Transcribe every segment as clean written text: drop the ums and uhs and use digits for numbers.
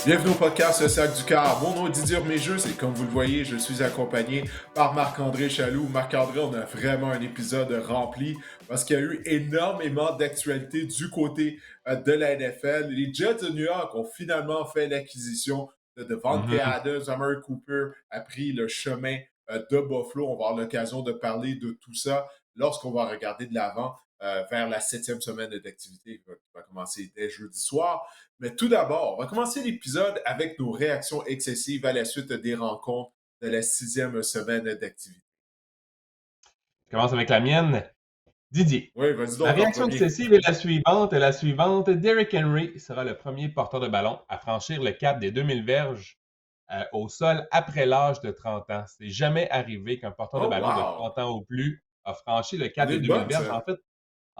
Bienvenue au podcast Le Sac du Car. Mon nom est Didier Méjeux et comme vous le voyez, je suis accompagné par Marc-André Chaloux. Marc-André, on a vraiment un épisode rempli parce qu'il y a eu énormément d'actualités du côté de la NFL. Les Jets de New York ont finalement fait l'acquisition de Devontae Mhm. Adams. Amari Cooper a pris le chemin de Buffalo. On va avoir l'occasion de parler de tout ça lorsqu'on va regarder de l'avant vers la 7e semaine d'activité qui va commencer dès jeudi soir. Mais tout d'abord, on va commencer l'épisode avec nos réactions excessives à la suite des rencontres de la 6e semaine d'activité. Je commence avec la mienne. Didier. Oui, vas-y Ma donc en réaction premier. excessive est la suivante. Derrick Henry sera le premier porteur de ballon à franchir le cap des 2000 verges au sol après l'âge de 30 ans. C'est jamais arrivé qu'un porteur de Oh, ballon de wow! 30 ans ou plus a franchi le On cap est des une 2000 bonne, verges. ça.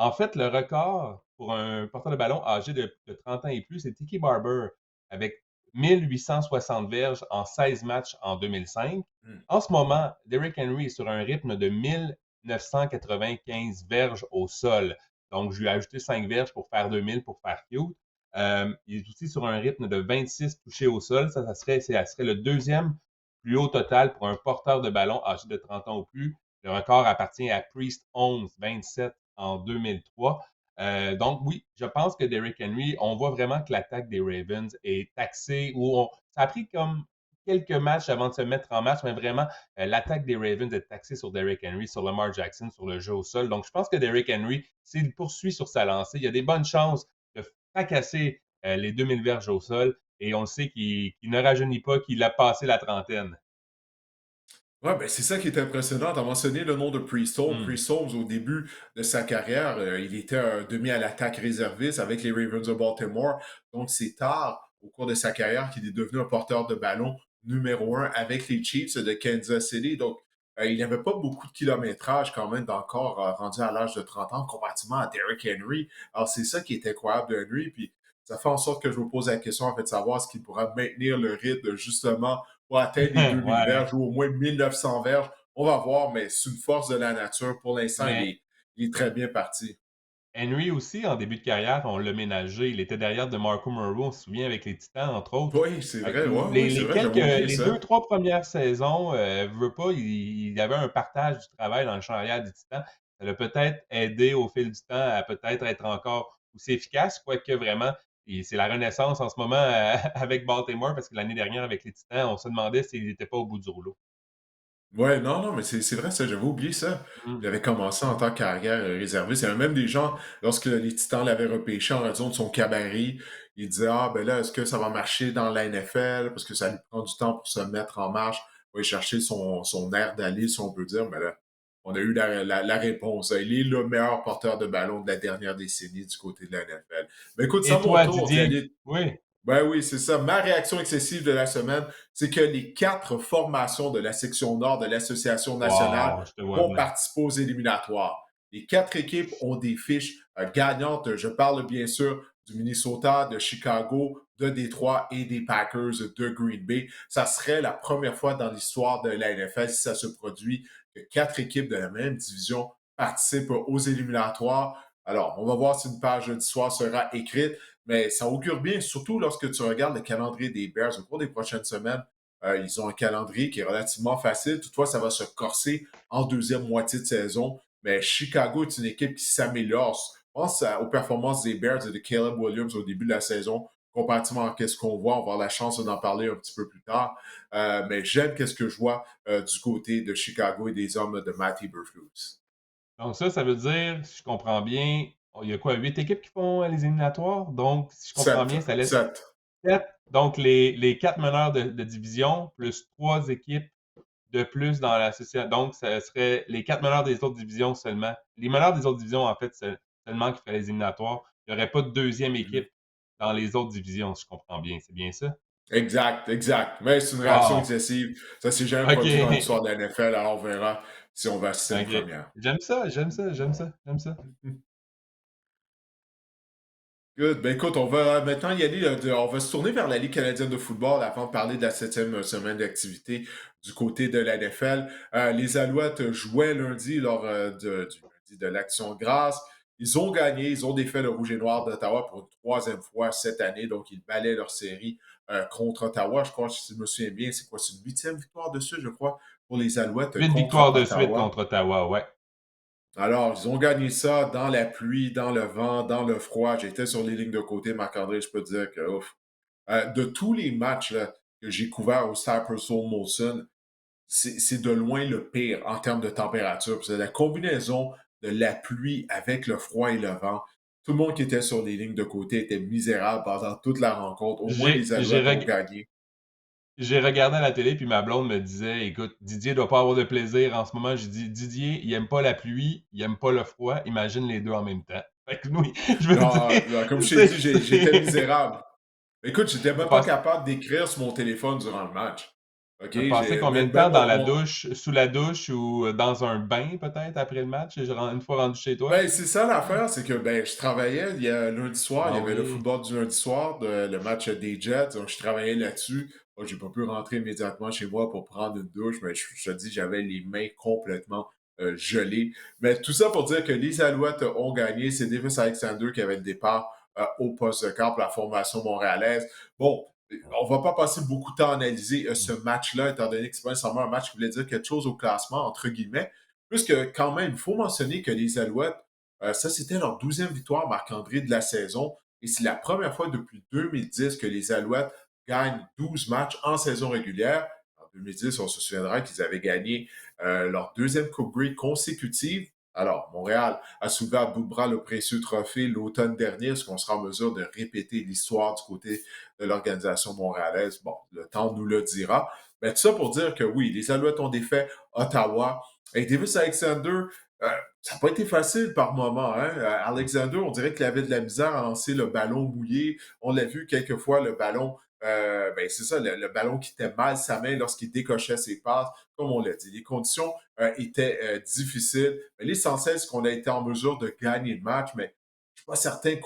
En fait, le record pour un porteur de ballon âgé de 30 ans et plus, c'est Tiki Barber avec 1860 verges en 16 matchs en 2005. Hmm. En ce moment, Derrick Henry est sur un rythme de 1995 verges au sol. Donc, je lui ai ajouté 5 verges pour faire 2000 pour faire cute. Il est aussi sur un rythme de 26 touchés au sol. Ça serait le deuxième plus haut total pour un porteur de ballon âgé de 30 ans ou plus. Le record appartient à Priest Holmes, 27 en 2003. Donc oui, je pense que Derrick Henry, on voit vraiment que l'attaque des Ravens est taxée, ça a pris comme quelques matchs avant de se mettre en match, mais vraiment, l'attaque des Ravens est taxée sur Derrick Henry, sur Lamar Jackson, sur le jeu au sol. Donc je pense que Derrick Henry, s'il poursuit sur sa lancée, il y a des bonnes chances de fracasser les 2000 verges au sol, et on le sait qu'il ne rajeunit pas, qu'il a passé la trentaine. Ouais, ben c'est ça qui est impressionnant. Tu as mentionné le nom de Priest Holmes. Hmm. Priest Holmes, au début de sa carrière, il était un demi à l'attaque réserviste avec les Ravens de Baltimore. Donc, c'est tard, au cours de sa carrière, qu'il est devenu un porteur de ballon numéro 1 avec les Chiefs de Kansas City. Donc, il n'avait pas beaucoup de kilométrage quand même d'encore rendu à l'âge de 30 ans, comparativement à Derrick Henry. Alors, c'est ça qui est incroyable de Henry. Puis, ça fait en sorte que je me pose la question, en fait, de savoir est-ce qu'il pourra maintenir le rythme, justement, pour atteindre les 2000 Ouais, verges ou au moins 1900 verges. On va voir, mais c'est une force de la nature. Pour l'instant, mais il est très bien parti. Henry aussi, en début de carrière, on l'a ménagé. Il était derrière de Marco Murrow, on se souvient, avec les Titans, entre autres. Oui, c'est Fait que vrai. Oui, oui, c'est vrai. J'avais oublié les deux, ça. trois premières saisons, veut pas, il y avait un partage du travail dans le champ arrière des Titans. Ça l'a peut-être aidé au fil du temps à peut-être être encore aussi efficace, quoique vraiment, c'est la renaissance en ce moment avec Baltimore, parce que l'année dernière, avec les Titans, on se demandait s'il n'était pas au bout du rouleau. Ouais, non, non, mais c'est vrai, ça, j'avais oublié ça. Mm. Il avait commencé en tant que carrière réserviste. Il y avait même des gens, lorsque les Titans l'avaient repêché en raison de son cabaret, ils disaient, ah, ben là, est-ce que ça va marcher dans la NFL? Parce que ça lui prend du temps pour se mettre en marche. Il va chercher son air d'aller, si on peut dire. Mais là, on a eu la réponse. Il est le meilleur porteur de ballon de la dernière décennie du côté de la NFL. Mais écoute, c'est à Et mon toi, tour d'y Didier? aller. Oui. Ben oui, c'est ça. Ma réaction excessive de la semaine, c'est que les 4 formations de la section nord de l'Association nationale Wow, je te vois vont venir. participer aux éliminatoires. Les 4 équipes ont des fiches gagnantes. Je parle bien sûr du Minnesota, de Chicago, de Détroit et des Packers de Green Bay. Ça serait la première fois dans l'histoire de la NFL, si ça se produit, que 4 équipes de la même division participent aux éliminatoires. Alors, on va voir si une page d'histoire sera écrite. Mais ça augure bien, surtout lorsque tu regardes le calendrier des Bears au cours des prochaines semaines. Ils ont un calendrier qui est relativement facile. Toutefois, ça va se corser en deuxième moitié de saison. Mais Chicago est une équipe qui s'améliore. Je pense aux performances des Bears et de Caleb Williams au début de la saison, comparativement à ce qu'on voit. On va avoir la chance d'en parler un petit peu plus tard. Mais j'aime ce que je vois du côté de Chicago et des hommes de Matty Eberflus. Donc ça veut dire, si je comprends bien, il y a quoi, 8 équipes qui font les éliminatoires? Donc, si je comprends Sept. bien, ça laisse Sept. 7. Donc, les 4 meneurs de division, plus 3 équipes de plus dans l'association. Donc, ça serait les 4 meneurs des autres divisions seulement. Les meneurs des autres divisions, en fait, seulement qui feraient les éliminatoires. Il n'y aurait pas de deuxième Mhm. équipe dans les autres divisions, si je comprends bien. C'est bien ça? Exact, exact. Mais c'est une réaction Wow! excessive. Ça s'est jamais produit dans OK. l'histoire de la NFL, alors on verra si on va assister à une OK. première. J'aime ça, j'aime ça, j'aime ça, j'aime ça. Good. Ben écoute, on va maintenant y aller. On va se tourner vers la Ligue canadienne de football avant de parler de la 7e semaine d'activité du côté de la NFL. Les Alouettes jouaient lundi lors du lundi de l'Action de grâce. Ils ont gagné, ils ont défait le Rouge et Noir d'Ottawa pour une troisième fois cette année, donc ils balaient leur série contre Ottawa. Je crois, si je me souviens bien, c'est quoi? C'est une 8e victoire de suite, je crois, pour les Alouettes 8 contre victoires de suite Ottawa. contre Ottawa, ouais. Alors, ils ont gagné ça dans la pluie, dans le vent, dans le froid. J'étais sur les lignes de côté, Marc-André, je peux te dire que ouf. De tous les matchs là, que j'ai couverts au Cypress Molson, c'est de loin le pire en termes de température. C'est la combinaison de la pluie avec le froid et le vent. Tout le monde qui était sur les lignes de côté était misérable pendant toute la rencontre. Au moins, J'ai les j'ai Alouettes ont reg- gagné. j'ai regardé à la télé, puis ma blonde me disait, écoute, Didier doit pas avoir de plaisir en ce moment. J'ai dit, Didier, il aime pas la pluie, il aime pas le froid. Imagine les deux en même temps. Fait que oui, je veux Non, dire, non, comme je t'ai c'est, dit, j'étais misérable. Écoute, j'étais T'as même pas passé, capable d'écrire sur mon téléphone durant le match. OK? t'as passé combien de temps Même dans la douche, sous la douche ou dans un bain peut-être après le match, une fois rendu chez toi? ben, c'est ça l'affaire, c'est que ben, je travaillais il y a lundi soir, il y Ah avait le oui. football du lundi soir, le match des Jets, donc je travaillais là-dessus. Moi, j'ai pas pu rentrer immédiatement chez moi pour prendre une douche, mais je te dis, j'avais les mains complètement gelées. Mais tout ça pour dire que les Alouettes ont gagné. C'est Davis Alexander qui avait le départ au poste de camp pour la formation montréalaise. Bon, on va pas passer beaucoup de temps à analyser ce match-là, étant donné que c'est pas nécessairement un match qui voulait dire quelque chose au classement, entre guillemets. Puisque quand même, il faut mentionner que les Alouettes, ça c'était leur 12e victoire, Marc-André, de la saison. Et c'est la première fois depuis 2010 que les Alouettes gagnent 12 matchs en saison régulière. En 2010, on se souviendra qu'ils avaient gagné leur deuxième Coupe Grey consécutive. Alors, Montréal a soulevé à bout de bras le précieux trophée l'automne dernier. Est-ce qu'on sera en mesure de répéter l'histoire du côté de l'organisation montréalaise? Bon, le temps nous le dira. Mais tout ça pour dire que oui, les Alouettes ont défait Ottawa. Et Davis Alexander, euh, ça n'a pas été facile par moment. Hein? Alexander, on dirait qu'il avait de la misère à lancer le ballon mouillé. On l'a vu quelques fois, le ballon, ben c'est ça, le ballon qui était mal sa main lorsqu'il décochait ses passes. Comme on l'a dit, les conditions étaient difficiles. Mais l'essentiel, c'est qu'on a été en mesure de gagner le match. Mais je ne suis pas certain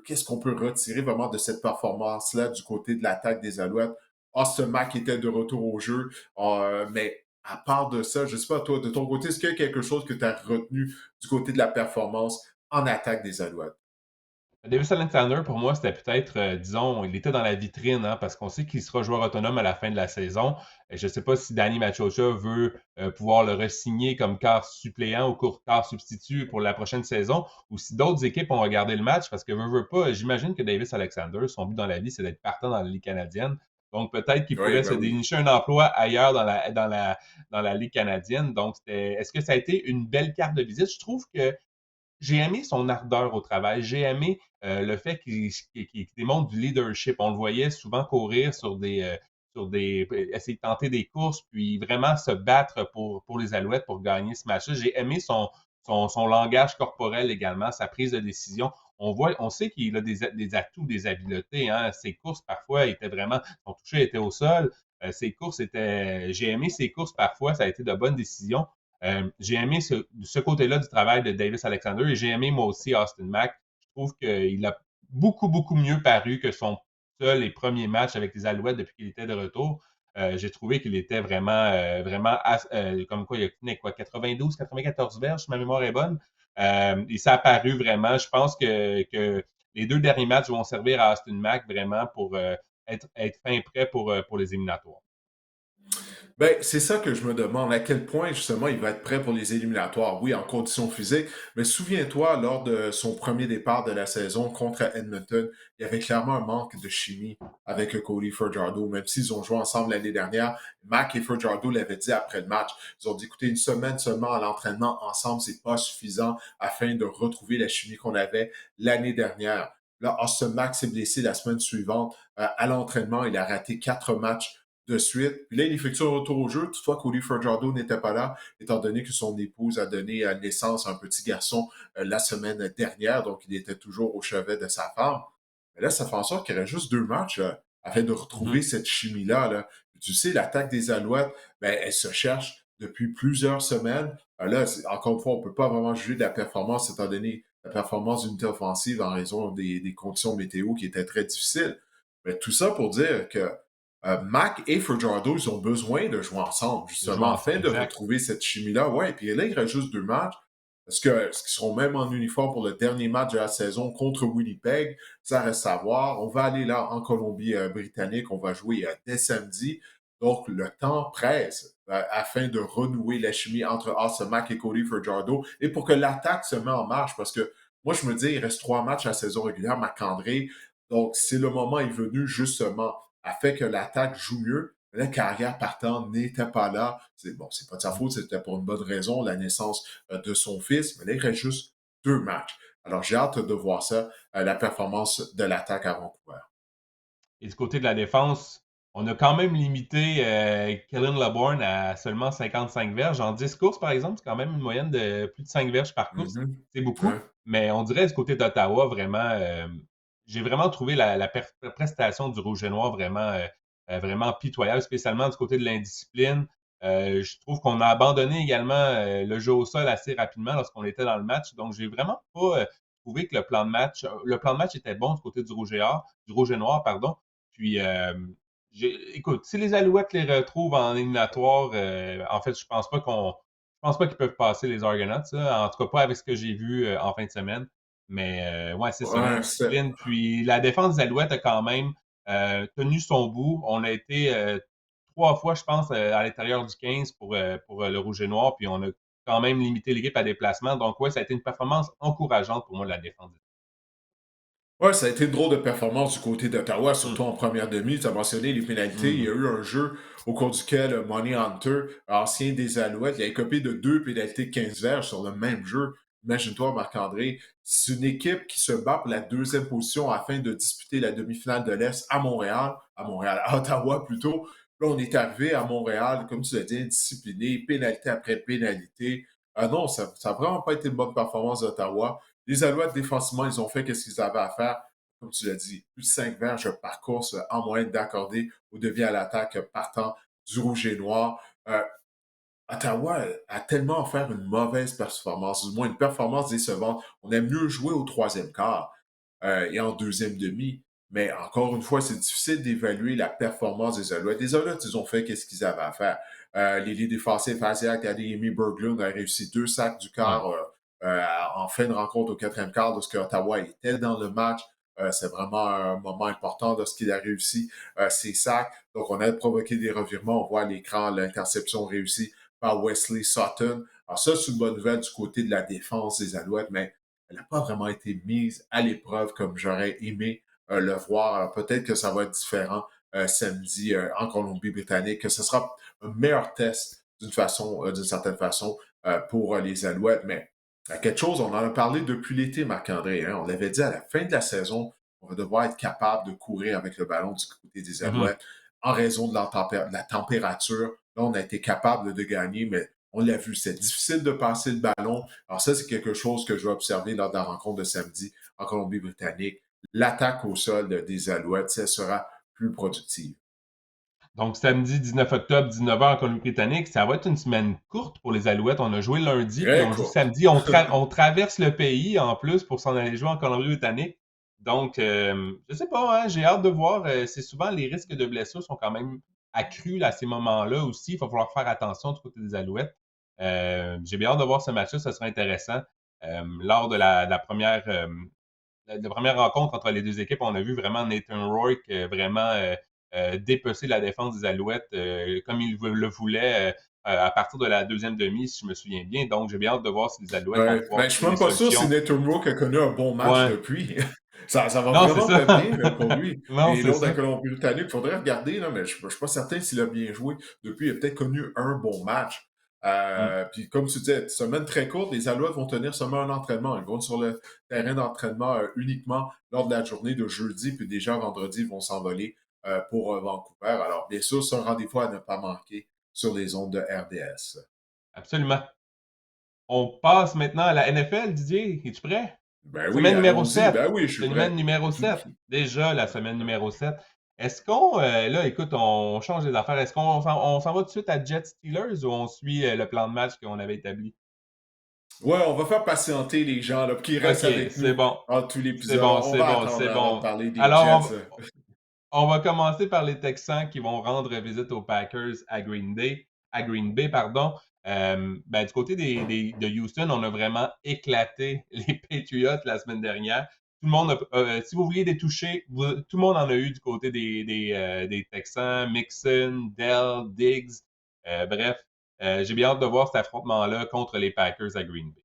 qu'est-ce qu'on peut retirer vraiment de cette performance-là du côté de l'attaque des Alouettes. Austin Mack était de retour au jeu, mais à part de ça, je ne sais pas, toi, de ton côté, est-ce qu'il y a quelque chose que tu as retenu du côté de la performance en attaque des Alouettes? Davis Alexander, pour moi, c'était peut-être, disons, il était dans la vitrine, hein, parce qu'on sait qu'il sera joueur autonome à la fin de la saison. Et je ne sais pas si Danny Machocha veut pouvoir le re-signer comme quart suppléant ou quart substitut pour la prochaine saison, ou si d'autres équipes ont regardé le match, parce que veut pas, j'imagine que Davis Alexander, son but dans la vie, c'est d'être partant dans la Ligue canadienne. Donc peut-être qu'il Oui, pourrait se ben oui. dénicher un emploi ailleurs dans la Ligue canadienne. Donc, est-ce que ça a été une belle carte de visite? Je trouve que j'ai aimé son ardeur au travail. J'ai aimé le fait qu'il démontre du leadership. On le voyait souvent courir essayer de tenter des courses, puis vraiment se battre pour les Alouettes pour gagner ce match-là. J'ai aimé son langage corporel également, sa prise de décision. On sait qu'il a des atouts, des habiletés. Hein. Ses courses, parfois, étaient vraiment, son toucher était au sol. J'ai aimé ses courses parfois, ça a été de bonnes décisions. J'ai aimé ce côté-là du travail de Davis Alexander et j'ai aimé moi aussi Austin Mack. Je trouve qu'il a beaucoup, beaucoup mieux paru que son seul et premier match avec les Alouettes depuis qu'il était de retour. J'ai trouvé qu'il était vraiment comme quoi, il a fini quoi, 92, 94 verges, si ma mémoire est bonne. Et ça a paru vraiment. Je pense que les deux derniers matchs vont servir à Austin Mack vraiment pour être fin prêt pour les éliminatoires. Ben, c'est ça que je me demande, à quel point justement il va être prêt pour les éliminatoires. Oui, en conditions physiques, mais souviens-toi, lors de son premier départ de la saison contre Edmonton, il y avait clairement un manque de chimie avec Cody Fajardo, même s'ils ont joué ensemble l'année dernière. Mac et Fajardo l'avaient dit après le match. Ils ont dit, écoutez, une semaine seulement à l'entraînement ensemble, c'est pas suffisant afin de retrouver la chimie qu'on avait l'année dernière. Là, Austin Mack s'est blessé la semaine suivante à l'entraînement. Il a raté 4 matchs de suite. Puis là, il effectue un retour au jeu. Toutefois, Cody Fajardo n'était pas là, étant donné que son épouse a donné naissance à un petit garçon la semaine dernière. Donc, il était toujours au chevet de sa femme. Mais là, ça fait en sorte qu'il y aurait juste 2 matchs afin de retrouver Mhm. cette chimie-là. Là. Tu sais, l'attaque des Alouettes, ben, elle se cherche depuis plusieurs semaines. Là, encore une fois, on ne peut pas vraiment juger de la performance, étant donné la performance d'une unité offensive en raison des conditions météo qui étaient très difficiles. Mais tout ça pour dire que Mac et Fajardo, ils ont besoin de jouer ensemble, Je joue justement, afin ensemble, de exact. retrouver cette chimie-là. Ouais, puis là, il reste juste 2 matchs. Est-ce qu'ils seront même en uniforme pour le dernier match de la saison contre Winnipeg? Ça reste à voir. On va aller là en Colombie-Britannique. On va jouer dès samedi. Donc, le temps presse afin de renouer la chimie entre Mack et Cody Fajardo et pour que l'attaque se mette en marche. Parce que moi, je me dis, il reste 3 matchs à la saison régulière, Marc-André. Donc, c'est le moment est venu justement afin que l'attaque joue mieux. Mais la carrière partant n'était pas là. C'est bon, c'est pas de sa faute, c'était pour une bonne raison, la naissance de son fils. Mais là, il reste juste 2 matchs. Alors, j'ai hâte de voir ça, la performance de l'attaque à Vancouver. Et du côté de la défense, on a quand même limité Kellen LeBourne à seulement 55 verges. En 10 courses, par exemple, c'est quand même une moyenne de plus de 5 verges par course. Mhm. C'est beaucoup. Ouais. Mais on dirait du côté d'Ottawa, vraiment, j'ai vraiment trouvé la prestation du Rouge et Noir vraiment pitoyable, spécialement du côté de l'indiscipline. Je trouve qu'on a abandonné également le jeu au sol assez rapidement lorsqu'on était dans le match. Donc, j'ai vraiment pas trouvé que le plan de match était bon du côté du Rouge et Noir, pardon. Puis, écoute, si les Alouettes les retrouvent en éliminatoire, en fait, je pense pas qu'ils peuvent passer les Argonauts, là. En tout cas, pas avec ce que j'ai vu en fin de semaine. Mais ouais, c'est ça, Ouais, l'indiscipline. Puis la défense des Alouettes a quand même tenu son bout. On a été 3 fois, je pense, à l'intérieur du 15 pour le Rouge et Noir, puis on a quand même limité l'équipe à déplacement. Donc, ouais, ça a été une performance encourageante pour moi de la défense. ouais, ça a été une drôle de performance du côté d'Ottawa, Hum, surtout en première demi. Tu as mentionné les pénalités. Il y a hum, eu un jeu au cours duquel Money Hunter, ancien des Alouettes, il a écopé de 2 pénalités de 15 verges sur le même jeu. Imagine-toi, Marc-André, c'est une équipe qui se bat pour la deuxième position afin de disputer la demi-finale de l'Est à Ottawa plutôt. Là, on est arrivé à Montréal, comme tu l'as dit, indiscipliné, pénalité après pénalité. Ah non, ça n'a vraiment pas été une bonne performance d'Ottawa. Les Alouettes, défensivement, ils ont fait ce qu'ils avaient à faire. Comme tu l'as dit, plus de 5 verges par course en moyenne d'accorder au devis à l'attaque partant du rouge et noir. Ottawa a tellement offert une mauvaise performance, du moins une performance décevante. On aime mieux jouer au troisième quart et en deuxième demi. Mais encore une fois, c'est difficile d'évaluer la performance des Alouettes. Les Alouettes, ils ont fait ce qu'ils avaient à faire. Les lits défensifs, Asiak, Adeyemi Berglund a réussi 2 sacs du ouais. quart en fin de rencontre au quatrième quart lorsque Ottawa était dans le match. C'est vraiment un moment important lorsqu'il a réussi ses sacs. Donc, on a provoqué des revirements. On voit à l'écran l'interception réussie par Wesley Sutton. Alors ça, c'est une bonne nouvelle du côté de la défense des Alouettes, mais elle n'a pas vraiment été mise à l'épreuve comme j'aurais aimé le voir. Alors peut-être que ça va être différent samedi en Colombie-Britannique, que ce sera un meilleur test d'une certaine façon, pour les Alouettes. Mais quelque chose, on en a parlé depuis l'été, Marc-André. Hein? On l'avait dit à la fin de la saison, on va devoir être capable de courir avec le ballon du côté des Mhm. Alouettes en raison de la température. Là, on a été capable de gagner, mais on l'a vu, c'est difficile de passer le ballon. Alors ça, c'est quelque chose que je vais observer lors de la rencontre de samedi en Colombie-Britannique. L'attaque au sol des Alouettes, ça sera plus productive. Donc, samedi 19 octobre, 19h en Colombie-Britannique, ça va être une semaine courte pour les Alouettes. On a joué lundi, puis Très on joue courte. samedi. On traverse le pays en plus pour s'en aller jouer en Colombie-Britannique. Donc, je sais pas, hein, j'ai hâte de voir. C'est souvent les risques de blessures sont quand même accrus là, à ces moments-là aussi. Il va falloir faire attention du côté des Alouettes. J'ai bien hâte de voir ce match-là, ça sera intéressant. Lors de la première rencontre entre les deux équipes, on a vu vraiment Nathan Rourke vraiment dépecer la défense des Alouettes comme il le voulait à partir de la deuxième demi, si je me souviens bien. Donc, j'ai bien hâte de voir si les Alouettes vont Ouais. pouvoir Ben, je trouver suis des même pas sûr si solutions. Nathan Rourke a connu un bon match Ouais. depuis. Ça va Non, c'est vraiment ça. pas bien pour lui. Non, Et c'est l'autre de la ça. Colombie-Britannique, il faudrait regarder, là, mais je suis pas certain s'il a bien joué. Depuis, il a peut-être connu un bon match. Mm. Puis comme tu disais, semaine très courte, les Alouettes vont tenir seulement un entraînement. Ils vont sur le terrain d'entraînement uniquement lors de la journée de jeudi, puis déjà vendredi, ils vont s'envoler pour Vancouver. Alors, bien sûr, c'est un rendez-vous à ne pas manquer sur les ondes de RDS. Absolument. On passe maintenant à la NFL, Didier. Es-tu prêt? Ben oui, Semaine numéro allons-y. 7. Ben oui, je suis Semaine prêt. numéro 7. Déjà la semaine numéro 7. Est-ce qu'on, là, écoute, on change les affaires. Est-ce on s'en va tout de suite à Jets Steelers ou on suit le plan de match qu'on avait établi? Ouais, on va faire patienter les gens là, pour qu'ils restent OK, avec c'est nous bon. en tout C'est l'épisode. bon, On c'est va bon, attendre c'est avant de bon. parler des Alors, Jets. on va commencer par les Texans qui vont rendre visite aux Packers à Green Bay, pardon. Ben, du côté de Houston, on a vraiment éclaté les Patriots la semaine dernière. Tout le monde si vous vouliez des touchés, tout le monde en a eu du côté des Texans, Mixon, Dell, Diggs. Bref, j'ai bien hâte de voir cet affrontement-là contre les Packers à Green Bay.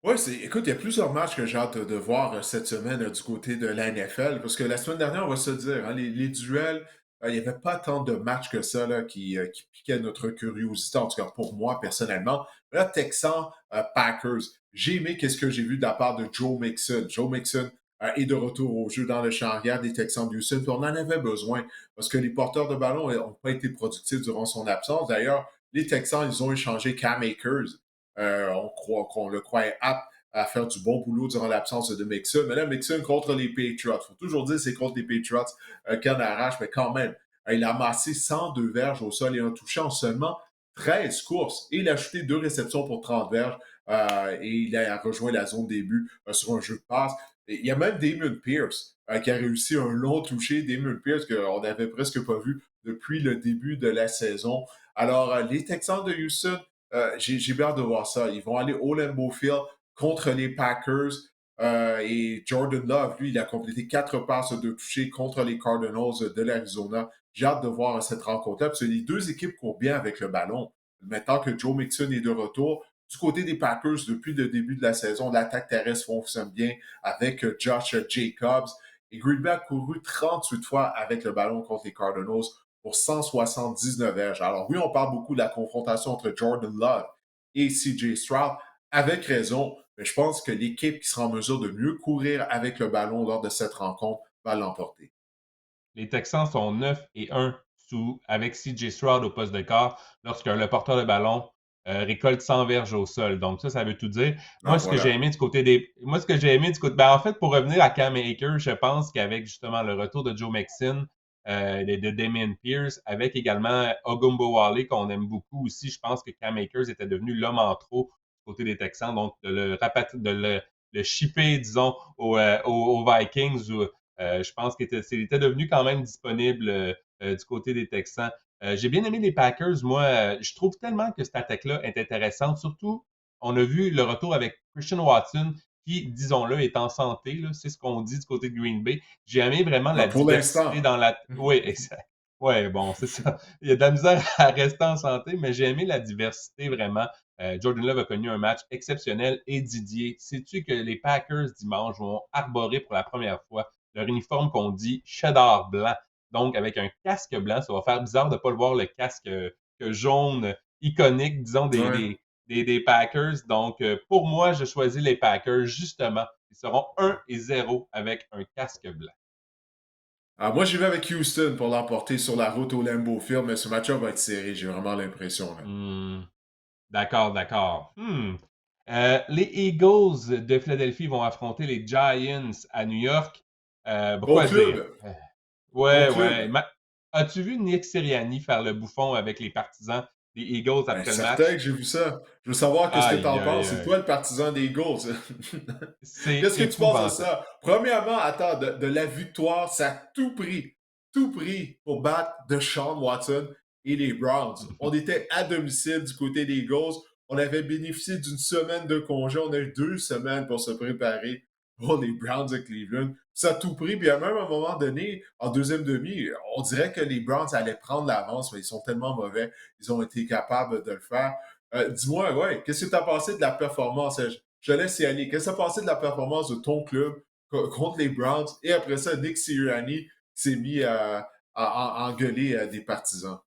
Oui, écoute, il y a plusieurs matchs que j'ai hâte de voir cette semaine du côté de la NFL, parce que la semaine dernière, on va se dire, hein, les duels, il n'y avait pas tant de matchs que ça là, qui piquaient notre curiosité, en tout cas pour moi personnellement. Là, Texans, Packers, j'ai aimé qu'est-ce que j'ai vu de la part de Joe Mixon. Joe Mixon est de retour au jeu dans le champ arrière des Texans de Houston, puis on en avait besoin, parce que les porteurs de ballon n'ont pas été productifs durant son absence. D'ailleurs, les Texans, ils ont échangé Cam Akers. On le croyait apte à faire du bon boulot durant l'absence de Mixon. Mais là, Mixon contre les Patriots. Il faut toujours dire que c'est contre les Patriots qu'on arrache, mais quand même, il a amassé 102 verges au sol et un touché en seulement 13 courses. Et il a ajouté 2 réceptions pour 30 verges et il a rejoint la zone début sur un jeu de passe. Et il y a même Damon Pierce qui a réussi un long touché. Damon Pierce qu'on n'avait presque pas vu depuis le début de la saison. Alors, les Texans de Houston, j'ai bien hâte de voir ça. Ils vont aller au Lambeau Field contre les Packers. Et Jordan Love, lui, il a complété 4 passes de toucher contre les Cardinals de l'Arizona. J'ai hâte de voir cette rencontre-là, parce que les deux équipes courent bien avec le ballon. Maintenant que Joe Mixon est de retour, du côté des Packers, depuis le début de la saison, l'attaque terrestre fonctionne bien avec Josh Jacobs. Et Green Bay a couru 38 fois avec le ballon contre les Cardinals pour 179 verges. Alors oui, on parle beaucoup de la confrontation entre Jordan Love et CJ Stroud, avec raison, mais je pense que l'équipe qui sera en mesure de mieux courir avec le ballon lors de cette rencontre va l'emporter. Les Texans sont 9-1 avec CJ Stroud au poste de quart lorsque le porteur de ballon récolte 100 verges au sol. Donc ça veut tout dire. Ah, voilà. Moi, ce que j'ai aimé du côté, ben, en fait, pour revenir à Cam Akers, je pense qu'avec justement le retour de Joe Mixon, de Damien Pierce, avec également Ogumbowale, qu'on aime beaucoup aussi, je pense que Cam Akers était devenu l'homme en trop du côté des Texans. Donc, de le shipper, disons, aux Vikings, je pense qu'il était devenu quand même disponible du côté des Texans. J'ai bien aimé les Packers. Moi, je trouve tellement que cette attaque-là est intéressante. Surtout, on a vu le retour avec Christian Watson, qui, disons-le, est en santé. C'est ce qu'on dit du côté de Green Bay. J'ai aimé vraiment la Pour diversité l'instant. dans la... Oui, exact. Oui, bon, c'est ça. Il y a de la misère à rester en santé, mais j'ai aimé la diversité vraiment. Jordan Love a connu un match exceptionnel. Et Didier, sais-tu que les Packers dimanche vont arborer pour la première fois leur uniforme qu'on dit cheddar blanc. Donc, avec un casque blanc, ça va faire bizarre de ne pas le voir le casque jaune iconique, disons, Ouais. des Packers. Donc, pour moi, je choisis les Packers, justement. Ils seront 1-0 avec un casque blanc. Alors, moi, j'y vais avec Houston pour l'emporter sur la route au Lambeau Field, mais ce match-up va être serré, j'ai vraiment l'impression. Là. Hmm, d'accord, d'accord. Les Eagles de Philadelphie vont affronter les Giants à New York. Bon Pourquoi dire? club! Bon Ouais, ouais. club! As-tu vu Nick Sirianni faire le bouffon avec les partisans des Eagles Ben, après le certain match? que j'ai vu ça. Je veux savoir qu'est-ce que tu Aïe, en aïe, penses. C'est aïe. toi le partisan des Eagles. C'est Qu'est-ce que tu penses de épouvantable. ça? Premièrement, attends, de la victoire, ça a tout pris pour battre Deshaun Watson et les Browns. On était à domicile du côté des Eagles. On avait bénéficié d'une semaine de congé. On a eu 2 semaines pour se préparer pour les Browns de Cleveland. Ça a tout pris. Puis à même un moment donné, en deuxième demi, on dirait que les Browns allaient prendre l'avance, mais ils sont tellement mauvais. Ils ont été capables de le faire. Dis-moi, ouais, qu'est-ce que tu as pensé de la performance? Je te laisse y aller. Qu'est-ce que tu as pensé de la performance de ton club contre les Browns? Et après ça, Nick Sirianni s'est mis à engueuler des partisans.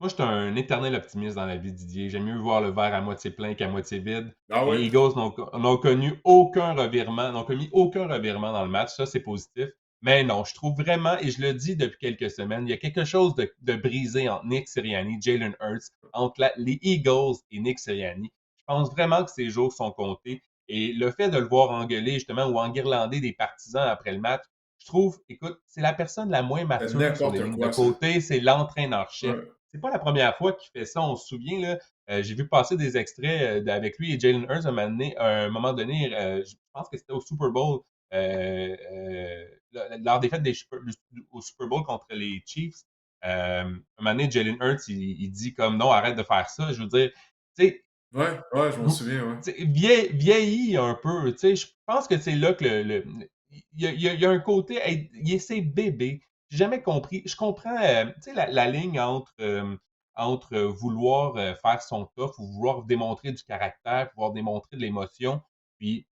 Moi, je suis un éternel optimiste dans la vie, Didier. J'aime mieux voir le verre à moitié plein qu'à moitié vide. Ah Les oui? Eagles n'ont connu aucun revirement, n'ont commis aucun revirement dans le match. Ça, c'est positif. Mais non, je trouve vraiment, et je le dis depuis quelques semaines, il y a quelque chose de brisé entre Nick Sirianni, Jalen Hurts, entre les Eagles et Nick Sirianni. Je pense vraiment que ces jours sont comptés. Et le fait de le voir engueuler, justement, ou enguirlander des partisans après le match, je trouve, écoute, c'est la personne la moins C'est mature sur les n'importe lignes de quoi, ça. côté, c'est l'entraîneur-chef. Ouais. C'est pas la première fois qu'il fait ça, on se souvient, là. J'ai vu passer des extraits avec lui et Jalen Hurts à un moment donné, je pense que c'était au Super Bowl, lors des fêtes au Super Bowl contre les Chiefs. Un moment donné, Jalen Hurts, il dit comme non, arrête de faire ça. Je veux dire, tu sais, Ouais, ouais, je m'en souviens, ouais. vieilli un peu. Tu sais, je pense que c'est là que il y a un côté, il est ses bébés. J'ai jamais compris. Je comprends, tu sais, la ligne entre vouloir faire son tough ou vouloir démontrer du caractère, vouloir démontrer de l'émotion, puis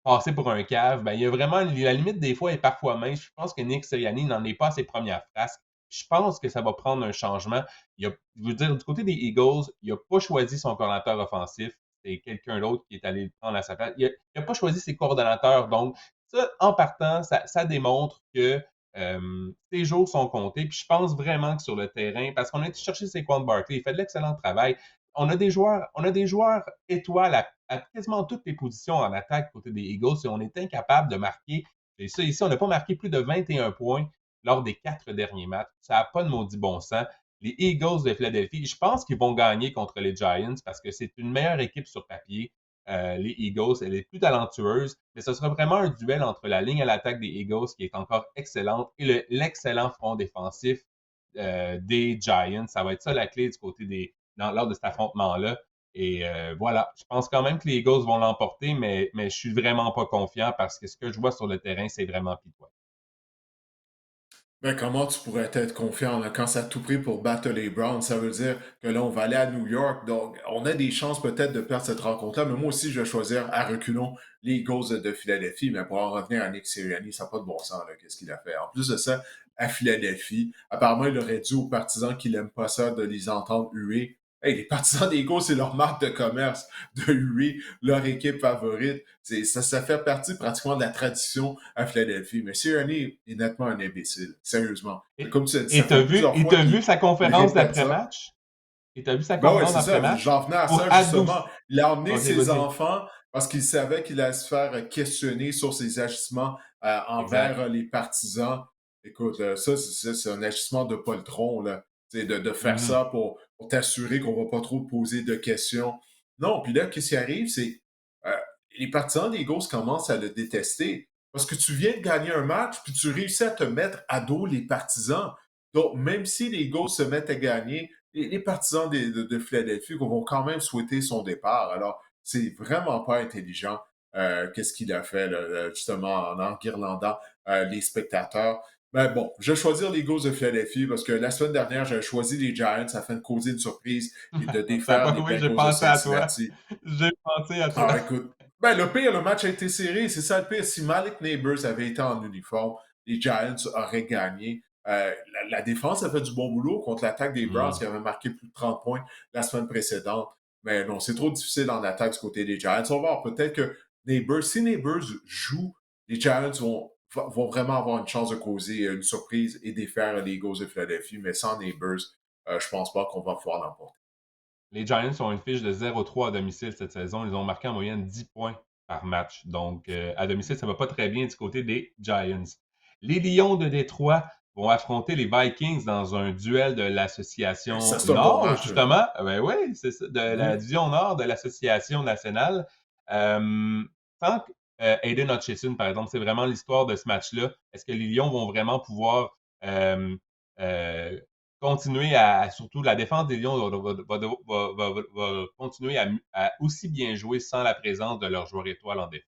passer pour un cave, ben, il y a vraiment la limite des fois est parfois mince. Je pense que Nick Sirianni n'en est pas à ses premières phrases. Je pense que ça va prendre un changement. Je veux dire, du côté des Eagles, il n'a pas choisi son coordonnateur offensif. C'est quelqu'un d'autre qui est allé le prendre à sa place. Il n'a pas choisi ses coordonnateurs. Donc, ça, en partant, ça démontre que ses jours sont comptés. Puis je pense vraiment que sur le terrain, parce qu'on a été chercher Saquon Barkley, il fait de l'excellent travail. On a des joueurs étoiles à quasiment toutes les positions en attaque côté des Eagles et on est incapable de marquer. Et ça, ici, on n'a pas marqué plus de 21 points lors des 4 derniers matchs. Ça n'a pas de maudit bon sens. Les Eagles de Philadelphie, je pense qu'ils vont gagner contre les Giants parce que c'est une meilleure équipe sur papier. Les Eagles, elle est plus talentueuse, mais ce sera vraiment un duel entre la ligne à l'attaque des Eagles qui est encore excellente et l'excellent front défensif des Giants. Ça va être ça la clé du côté lors de cet affrontement-là. Et voilà, je pense quand même que les Eagles vont l'emporter, mais je suis vraiment pas confiant parce que ce que je vois sur le terrain, c'est vraiment pitoyable. Ben, comment tu pourrais être confiant là, quand ça a tout pris pour battre les Browns? Ça veut dire que là, on va aller à New York. Donc, on a des chances peut-être de perdre cette rencontre-là. Mais moi aussi, je vais choisir à reculons les Eagles de Philadelphie. Mais pour en revenir à Nick Sirianni, ça n'a pas de bon sens, là, qu'est-ce qu'il a fait. En plus de ça, à Philadelphie, apparemment, il aurait dit aux partisans qu'il n'aime pas ça de les entendre huer. Hey, les partisans des Eagles, c'est leur marque de commerce de huer leur équipe favorite. Ça fait partie pratiquement de la tradition à Philadelphie. Mais Sirianni est nettement un imbécile, sérieusement. Comme tu as dit, ça fait plusieurs fois T'as vu sa qu'il conférence répète ça. d'après-match? Et t'as vu sa Ben ouais, conférence c'est ça. d'après-match? J'en venais à Pour ça justement. adoucir. Il a emmené Ok, ses vas-y. enfants parce qu'il savait qu'il allait se faire questionner sur ses agissements envers Exact. les partisans. Écoute, ça, c'est un agissement de poltron, là. De faire Mhm. ça pour t'assurer qu'on va pas trop te poser de questions. Non, puis là, qu'est-ce qui arrive, c'est euh, les partisans des Eagles commencent à le détester parce que tu viens de gagner un match puis tu réussis à te mettre à dos les partisans. Donc, même si les Eagles se mettent à gagner, les partisans de Philadelphie vont quand même souhaiter son départ. Alors, c'est vraiment pas intelligent qu'est-ce qu'il a fait, là, justement, en enguirlandant les spectateurs. Mais bon, je vais choisir les Eagles de Philadelphie parce que la semaine dernière, j'avais choisi les Giants afin de causer une surprise et de défaire les Oui, j'ai Bengals de pensé à toi. Cincinnati. J'ai pensé à toi. Ah, écoute. Ben, le pire, le match a été serré. C'est ça le pire. Si Malik Neighbors avait été en uniforme, les Giants auraient gagné. La défense a fait du bon boulot contre l'attaque des Browns Mhm. qui avait marqué plus de 30 points la semaine précédente. Mais non, c'est trop difficile en attaque du côté des Giants. On va voir peut-être que Neighbors, si Neighbors joue, les Giants vont vraiment avoir une chance de causer une surprise et défaire les Eagles de Philadelphie. Mais sans Neighbors, je pense pas qu'on va pouvoir l'emporter. Les Giants ont une fiche de 0-3 à domicile cette saison. Ils ont marqué en moyenne 10 points par match. Donc, à domicile, ça ne va pas très bien du côté des Giants. Les Lions de Détroit vont affronter les Vikings dans un duel de Ça, l'association c'est un bon Nord, match. justement. Ben oui, c'est ça, de la Mhm. division Nord de l'association nationale. Sans Aiden Hutchinson, par exemple, c'est vraiment l'histoire de ce match-là. Est-ce que les Lions vont vraiment pouvoir euh, euh, continuer surtout la défense des Lions va continuer à aussi bien jouer sans la présence de leurs joueurs étoiles en défense.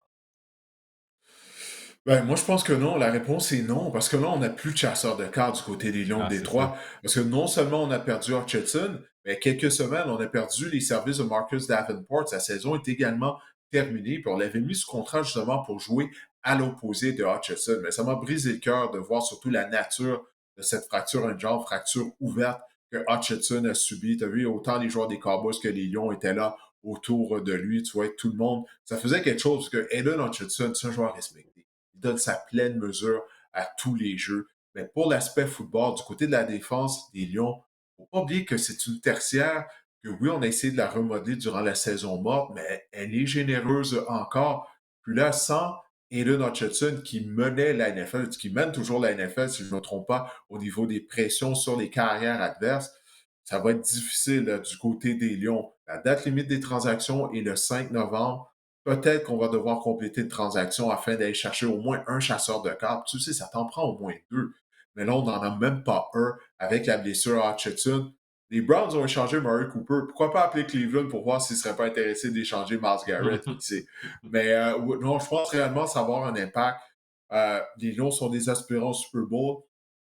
Ben, moi, je pense que non. La réponse est non, parce que là, on n'a plus de chasseur de cartes du côté des Lions Ah, de c'est ça. Détroit. Parce que non seulement on a perdu Hutchinson, mais quelques semaines, on a perdu les services de Marcus Davenport. Sa saison est également terminée, puis on l'avait mis sous contrat justement pour jouer à l'opposé de Hutchinson. Mais ça m'a brisé le cœur de voir surtout la nature de cette fracture, un genre fracture ouverte que Hutchinson a subie. Tu as vu, autant les joueurs des Cowboys que les Lions étaient là autour de lui, tu vois, tout le monde. Ça faisait quelque chose, parce que Aiden Hutchinson, c'est un joueur respecté. Il donne sa pleine mesure à tous les jeux. Mais pour l'aspect football, du côté de la défense des Lions, il ne faut pas oublier que c'est une tertiaire, que oui, on a essayé de la remodeler durant la saison morte, mais elle est généreuse encore. Puis là, sans Aiden Hutchinson qui menait la NFL, qui mène toujours la NFL, si je ne me trompe pas, au niveau des pressions sur les carrières adverses, ça va être difficile là, du côté des Lions. La date limite des transactions est le 5 novembre. Peut-être qu'on va devoir compléter une transaction afin d'aller chercher au moins un chasseur de cartes. Tu sais, ça t'en prend au moins deux. mais là, on n'en a même pas un avec la blessure à Hutchinson. Les Browns ont échangé Murray Cooper. Pourquoi pas appeler Cleveland pour voir s'ils ne seraient pas intéressés d'échanger Myles Garrett, qui sait. Mais non, je pense réellement ça va avoir un impact. Les Lions sont des aspirants au Super Bowl.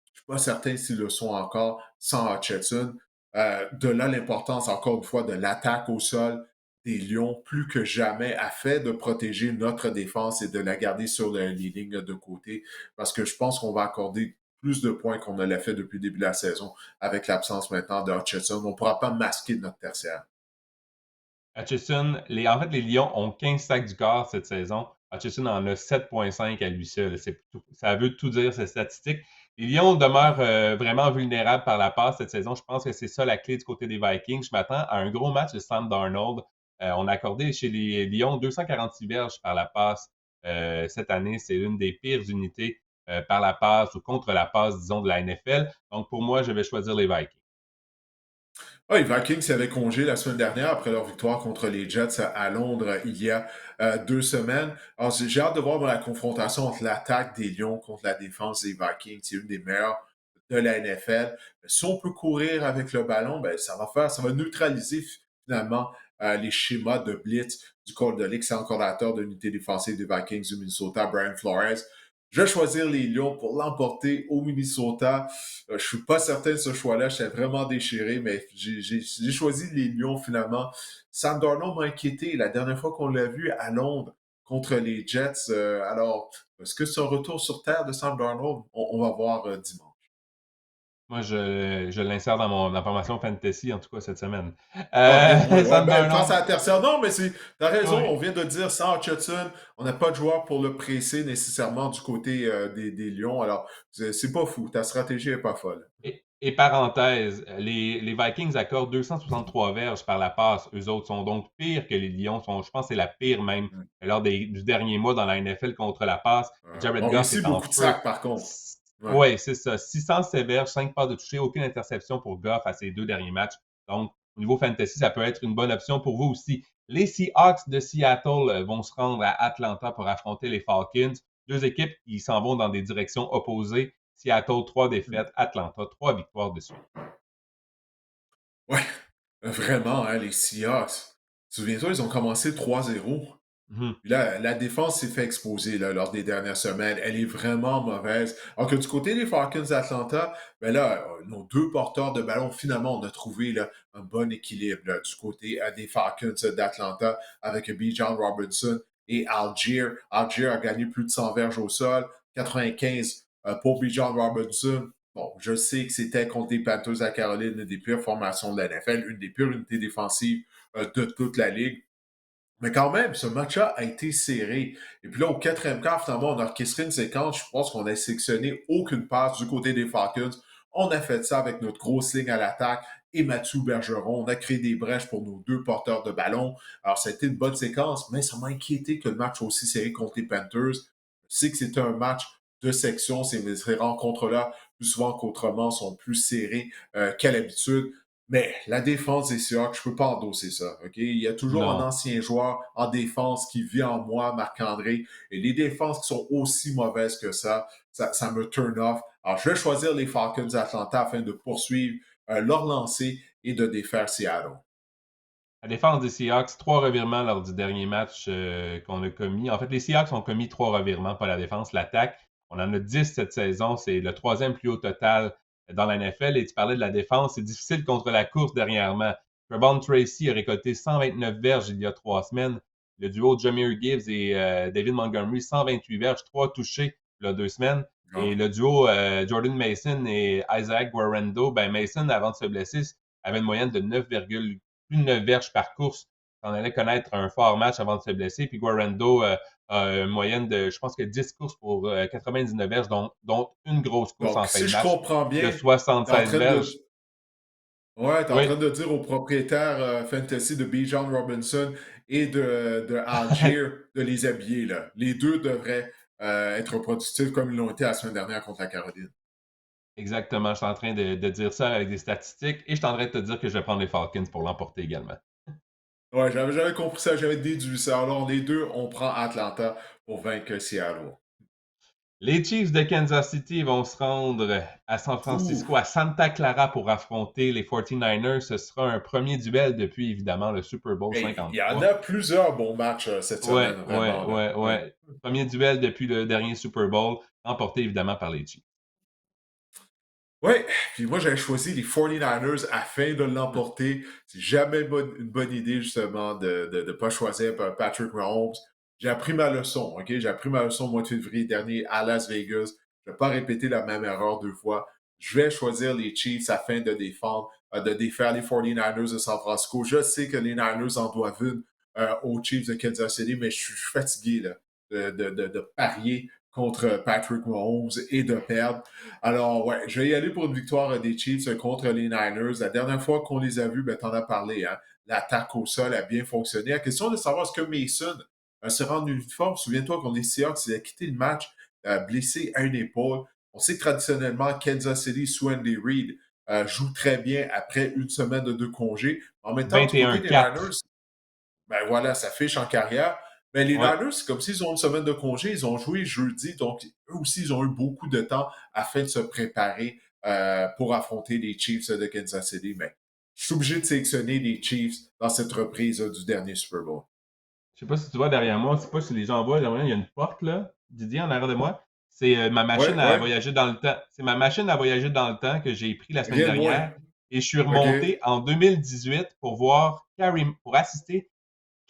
Je ne suis pas certain s'ils le sont encore sans Hutchinson. De là, l'importance, encore une fois, de l'attaque au sol des Lions, plus que jamais, a fait de protéger notre défense et de la garder sur les lignes de côté, parce que je pense qu'on va accorder plus de points qu'on ne l'a fait depuis le début de la saison avec l'absence maintenant de Hutchinson. On ne pourra pas masquer notre tertiaire. Hutchinson, en fait, les Lions ont 15 sacs du corps cette saison. Hutchinson en a 7,5 à lui seul. Ça veut tout dire, ces statistiques. Les Lions demeurent vraiment vulnérables par la passe cette saison. Je pense que c'est ça la clé du côté des Vikings. Je m'attends à un gros match de Sam Darnold. On a accordé chez les Lions 246 verges par la passe cette année. C'est l'une des pires unités par la passe ou contre la passe, disons, de la NFL. Donc, pour moi, je vais choisir les Vikings. Ah, les Vikings avaient congé la semaine dernière après leur victoire contre les Jets à Londres il y a 2 semaines. Alors, j'ai hâte de voir la confrontation entre l'attaque des Lions contre la défense des Vikings. C'est une des meilleures de la NFL. Si on peut courir avec le ballon, ben, ça va neutraliser finalement les schémas de blitz du corps de l'excellent coordinateur de l'unité défensive des Vikings du Minnesota, Brian Flores. Je vais choisir les Lions pour l'emporter au Minnesota. Je ne suis pas certain de ce choix-là. J'étais vraiment déchiré, mais j'ai choisi les Lions finalement. Sam Darnold m'a inquiété la dernière fois qu'on l'a vu à Londres contre les Jets. Alors, est-ce que c'est un retour sur terre de Sam Darnold? On va voir dimanche. Moi, je l'insère dans mon information fantasy, en tout cas, cette semaine. Ah, bien au moins. Ouais, Sam ben, face à Darnold, la tertiaire. Non, mais t'as raison. ouais. On vient de dire sans Hutchinson, on n'a pas de joueur pour le presser nécessairement du côté des Lions. Alors, c'est pas fou. Ta stratégie est pas folle. Et parenthèse, les Vikings accordent 263 verges par la passe. Eux autres sont donc pires que les Lions. Je pense que c'est la pire même Ouais. lors du dernier mois dans la NFL contre la passe. Jared On Goff réussit est en beaucoup de feu. sacs, par contre. Ouais. Oui, c'est ça. 607 verges, 5 passes de toucher, aucune interception pour Goff à ses 2 derniers matchs. Donc, au niveau fantasy, ça peut être une bonne option pour vous aussi. Les Seahawks de Seattle vont se rendre à Atlanta pour affronter les Falcons. Deux équipes qui s'en vont dans des directions opposées. Seattle, 3 défaites. Atlanta, 3 victoires de suite. Ouais, vraiment, hein, les Seahawks. Souviens-toi, ils ont commencé 3-0. Mhm. Puis là, la défense s'est fait exposer là, lors des dernières semaines. Elle est vraiment mauvaise. Alors que du côté des Falcons d'Atlanta, ben là, nos deux porteurs de ballon, finalement, on a trouvé là, un bon équilibre là, du côté des Falcons d'Atlanta avec B. John Robinson et Algier. Algier a gagné plus de 100 verges au sol, 95 pour B. John Robinson. Bon, je sais que c'était contre les Panthers à Caroline, une des pires formations de la NFL, une des pires unités défensives de toute la ligue. Mais quand même, ce match-là a été serré. Et puis là, au quatrième quart, finalement, on a orchestré une séquence. Je pense qu'on a sélectionné aucune passe du côté des Falcons. On a fait ça avec notre grosse ligne à l'attaque et Mathieu Bergeron. On a créé des brèches pour nos deux porteurs de ballon. Alors, ça a été une bonne séquence, mais ça m'a inquiété que le match soit aussi serré contre les Panthers. Je sais que c'était un match de section. Ces rencontres-là, plus souvent qu'autrement, sont plus serrées qu'à l'habitude. Mais la défense des Seahawks, je ne peux pas endosser ça. OK? Il y a toujours un Non. ancien joueur en défense qui vit en moi, Marc-André. Et les défenses qui sont aussi mauvaises que ça me turn off. Alors, je vais choisir les Falcons d'Atlanta afin de poursuivre leur lancée et de défaire Seattle. La défense des Seahawks, 3 revirements lors du dernier match qu'on a commis. En fait, les Seahawks ont commis 3 revirements, pas la défense. L'attaque, on en a 10 cette saison. C'est le troisième plus haut total dans la NFL. Et tu parlais de la défense. C'est difficile contre la course dernièrement. Trevon Tracy a récolté 129 verges il y a 3 semaines. Le duo Jameer Gibbs et David Montgomery, 128 verges, 3 touchés il y a 2 semaines. Et Ah. le duo Jordan Mason et Isaac Guerrero, ben Mason, avant de se blesser, avait une moyenne de 9,8 plus de 9 verges par course. On allait connaître un fort match avant de se blesser. Puis Guarando a une moyenne de, je pense que 10 courses pour 99 verges, dont une grosse course Donc, en fin si de je match comprends de bien, tu es en 76 train verges. de, ouais, t'es en Oui, train de dire aux propriétaires fantasy de B. John Robinson et de Algier de les habiller. Là. Les deux devraient être productifs comme ils l'ont été la semaine dernière contre la Caroline. exactement. Je suis en train de dire ça avec des statistiques et je suis en train de te dire que je vais prendre les Falcons pour l'emporter également. Ouais, j'avais compris ça, j'avais déduit ça. Alors, les deux, on prend Atlanta pour vaincre Seattle. Les Chiefs de Kansas City vont se rendre à San Ouh! Francisco, à Santa Clara pour affronter les 49ers. Ce sera un premier duel depuis évidemment le Super Bowl Hey, il y en 53. a plusieurs bons matchs cette Ouais, semaine, ouais, vraiment, là. ouais, Ouais. ouais. Premier duel depuis le dernier Super Bowl, remporté évidemment par les Chiefs. Ouais, puis moi j'avais choisi les 49ers afin de l'emporter. C'est jamais une bonne idée justement de ne pas choisir Patrick Mahomes. J'ai appris ma leçon, OK? J'ai appris ma leçon au mois de février dernier à Las Vegas. Je ne vais pas répéter la même erreur deux fois. Je vais choisir les Chiefs afin de défaire les 49ers de San Francisco. Je sais que les Niners en doivent une aux Chiefs de Kansas City, mais je suis fatigué là, de parier contre Patrick Mahomes et de perdre. Alors, ouais, je vais y aller pour une victoire des Chiefs contre les Niners. La dernière fois qu'on les a vus, ben, t'en as parlé, hein? L'attaque au sol a bien fonctionné. La question de savoir est-ce que Mason se rend en uniforme. Souviens-toi qu'on est Seahawks, il a quitté le match blessé à une épaule. On sait que traditionnellement, Kansas City sous Andy Reid joue très bien après une semaine de congés. En même temps, du côté des 21-4. Niners, ben voilà, ça fiche en carrière. Mais les Ouais. Niners, c'est comme s'ils ont une semaine de congé, ils ont joué jeudi, donc eux aussi, ils ont eu beaucoup de temps afin de se préparer pour affronter les Chiefs de Kansas City. Mais je suis obligé de sélectionner les Chiefs dans cette reprise du dernier Super Bowl. Je sais pas si tu vois derrière moi, je sais pas si les gens voient, derrière moi, il y a une porte là, Didier, en arrière de moi. C'est ma machine Ouais, à ouais. voyager dans le temps. C'est ma machine à voyager dans le temps que j'ai pris la semaine Rien de moins. dernière. Et je suis OK. remonté en 2018 pour voir Karim, pour assister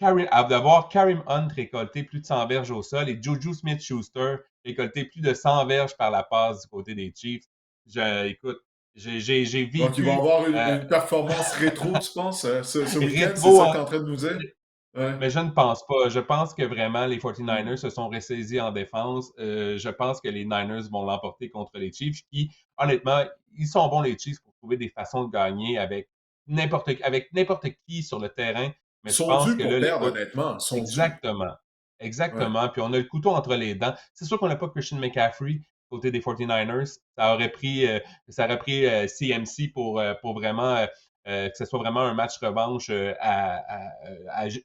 à voir Karim Hunt récolter plus de 100 verges au sol et Juju Smith-Schuster récolter plus de 100 verges par la passe du côté des Chiefs. Écoute, j'ai Donc, ils vont vécu avoir une performance rétro, tu penses, ce week-end? C'est rétro ça que tu en, es en train de nous dire? Ouais. mais je ne pense pas. Je pense que vraiment les 49ers se sont ressaisis en défense. Je pense que les Niners vont l'emporter contre les Chiefs, qui, honnêtement, ils sont bons les Chiefs pour trouver des façons de gagner avec n'importe qui sur le terrain. Ils Mais je sont pense dus que pour là, perdre, honnêtement. Ils sont dus. exactement, Ouais. exactement. Puis on a le couteau entre les dents. C'est sûr qu'on n'a pas Christian McCaffrey côté des 49ers. Ça aurait pris CMC pour vraiment que ce soit vraiment un match revanche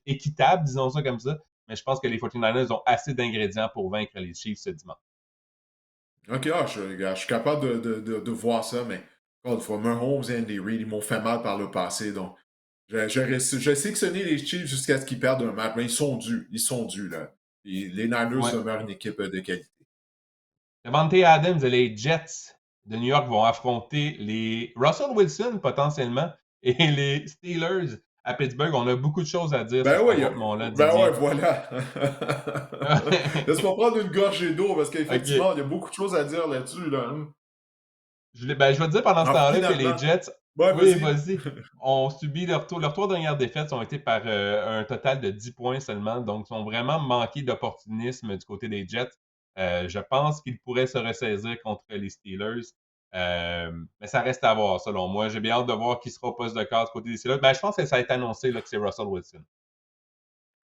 équitable, disons ça comme ça. Mais je pense que les 49ers ont assez d'ingrédients pour vaincre les Chiefs ce dimanche. OK, regarde, je suis capable de voir ça, mais encore une fois, Mahomes et Andy Reid, ils m'ont fait mal par le passé. Donc, je sélectionné les Chiefs jusqu'à ce qu'ils perdent un match, mais ils sont dus. Ils sont dus, là. Et les Niners Ouais. demeurent une équipe de qualité. Devante Adams et les Jets de New York vont affronter les Russell Wilson potentiellement et les Steelers à Pittsburgh. On a beaucoup de choses à dire sur Ben cet ouais, affrontement-là, ben ouais, Didier. voilà. Laisse-moi prendre une gorgée d'eau parce OK. qu'effectivement, il y a beaucoup de choses à dire là-dessus, là. Je vais te dire pendant ce Alors, temps-là que les finalement, Jets, ouais, oui, vas-y. vas-y, ont subi leur tour. Leurs trois dernières défaites ont été par un total de 10 points seulement. Donc, ils ont vraiment manqué d'opportunisme du côté des Jets. Je pense qu'ils pourraient se ressaisir contre les Steelers. Mais ça reste à voir, selon moi. J'ai bien hâte de voir qui sera au poste de case du côté des Steelers. Mais je pense que ça a été annoncé là, que c'est Russell Wilson.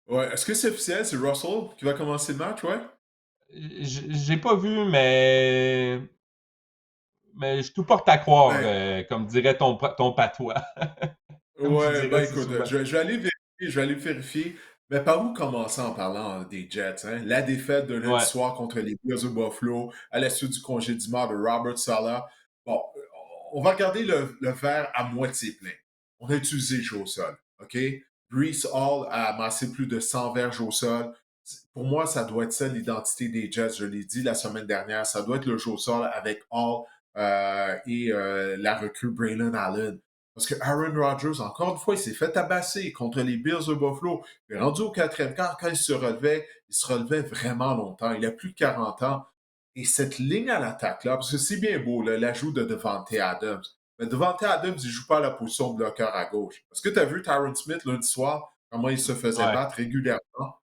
Ouais, est-ce que c'est officiel? C'est Russell qui va commencer le match, ouais? J'ai pas vu, mais je tout porte à croire, Ben, comme dirait ton patois, comme tu ouais, dirais ben si écoute, souvent. je vais aller vérifier, je vais aller vérifier. Mais par où commencer en parlant des Jets, hein? La défaite de lundi Ouais. soir contre les Bills de Buffalo, à la suite du congédiement de Robert Saleh. Bon, on va regarder le verre à moitié plein. On a utilisé le jeu au sol, OK? Brees Hall a amassé plus de 100 verges au sol. Pour moi, ça doit être ça l'identité des Jets. Je l'ai dit la semaine dernière. Ça doit être le jeu au sol avec Hall et la recrue Braylon Allen. Parce que Aaron Rodgers, encore une fois, il s'est fait tabasser contre les Bills de Buffalo. Il est rendu au quatrième quart, quand il se relevait vraiment longtemps. Il a plus de 40 ans. Et cette ligne à l'attaque-là, parce que c'est bien beau, l'ajout de Devante Adams. Mais Devante Adams, il ne joue pas à la position de bloqueur à gauche. Est-ce que tu as vu Tyron Smith lundi soir, comment il se faisait Ouais. battre régulièrement?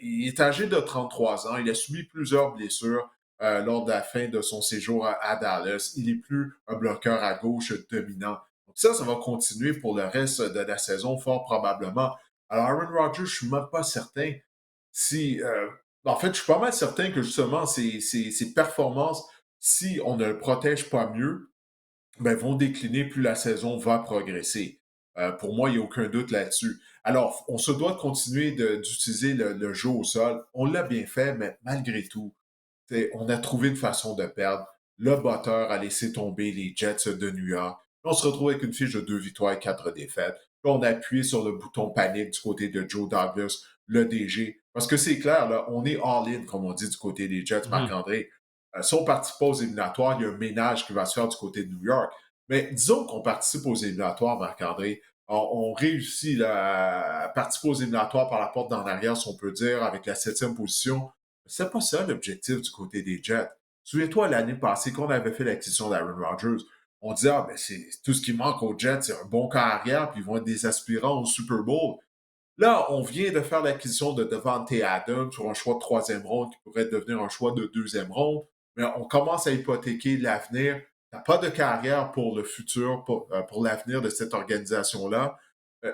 Il est âgé de 33 ans. Il a subi plusieurs blessures lors de la fin de son séjour à Dallas. Il n'est plus un bloqueur à gauche dominant. Donc ça va continuer pour le reste de la saison, fort probablement. Alors, Aaron Rodgers, je ne suis même pas certain si. En fait, je suis pas mal certain que justement, ses performances, si on ne le protège pas mieux, ben, vont décliner plus la saison va progresser. Pour moi, il n'y a aucun doute là-dessus. Alors, on se doit de continuer d'utiliser le jeu au sol. On l'a bien fait, mais malgré tout, On a trouvé une façon de perdre. Le botteur a laissé tomber les Jets de New York. On se retrouve avec une fiche de 2 victoires et 4 défaites. Puis on a appuyé sur le bouton panique du côté de Joe Douglas, le DG. Parce que c'est clair, là, on est all-in, comme on dit, du côté des Jets, Mhm. Marc-André. Si on participe pas aux éliminatoires, il y a un ménage qui va se faire du côté de New York. Mais disons qu'on participe aux éliminatoires, Marc-André. On réussit là, à participer aux éliminatoires par la porte d'en arrière, si on peut dire, avec la 7e position. C'est pas ça l'objectif du côté des Jets. Souviens-toi, l'année passée, quand on avait fait l'acquisition d'Aaron Rodgers, on disait, ah, ben, c'est tout ce qui manque aux Jets, c'est un bon carrière, puis ils vont être des aspirants au Super Bowl. Là, on vient de faire l'acquisition de Devante Adams sur un choix de 3e ronde qui pourrait devenir un choix de 2e ronde, mais on commence à hypothéquer l'avenir. Tu n'as pas de carrière pour le futur, pour l'avenir de cette organisation-là.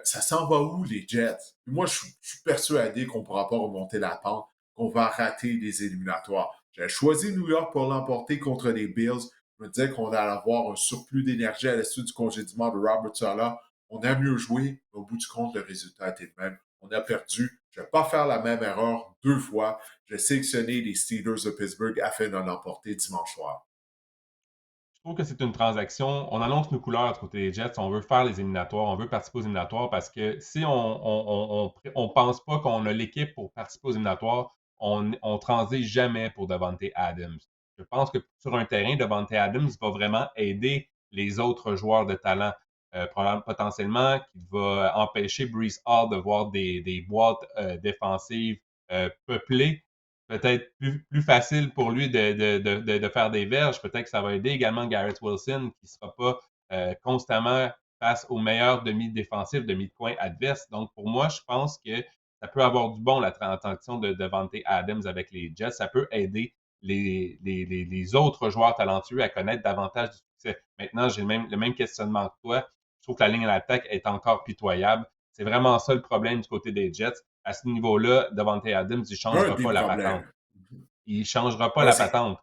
Ça s'en va où, les Jets? Moi, je suis persuadé qu'on ne pourra pas remonter la pente, qu'on va rater les éliminatoires. J'ai choisi New York pour l'emporter contre les Bills. Je me disais qu'on allait avoir un surplus d'énergie à la suite du congédiement de Robert Saleh. On a mieux joué, mais au bout du compte, le résultat était le même. On a perdu. Je ne vais pas faire la même erreur 2 fois. J'ai sélectionné les Steelers de Pittsburgh afin de l'emporter dimanche soir. Je trouve que c'est une transaction. On annonce nos couleurs du côté des Jets. On veut faire les éliminatoires. On veut participer aux éliminatoires parce que si on pense pas qu'on a l'équipe pour participer aux éliminatoires, on transige jamais pour Davante Adams. Je pense que sur un terrain, Davante Adams va vraiment aider les autres joueurs de talent. Potentiellement, qu'il va empêcher Brees Hall de voir des boîtes défensives peuplées, peut-être plus facile pour lui de faire des verges. Peut-être que ça va aider également Garrett Wilson, qui ne sera pas constamment face aux meilleurs demi-défensifs, demi-coin adverses. Donc, pour moi, je pense que ça peut avoir du bon, la transaction de Devante Adams avec les Jets. Ça peut aider les autres joueurs talentueux à connaître davantage du succès. Maintenant, j'ai le même questionnement que toi. Je trouve que la ligne à l'attaque est encore pitoyable. C'est vraiment ça le problème du côté des Jets. À ce niveau-là, Davante Adams, il ne Un changera des pas la patente. problèmes. Il ne changera pas Ben, la c'est patente.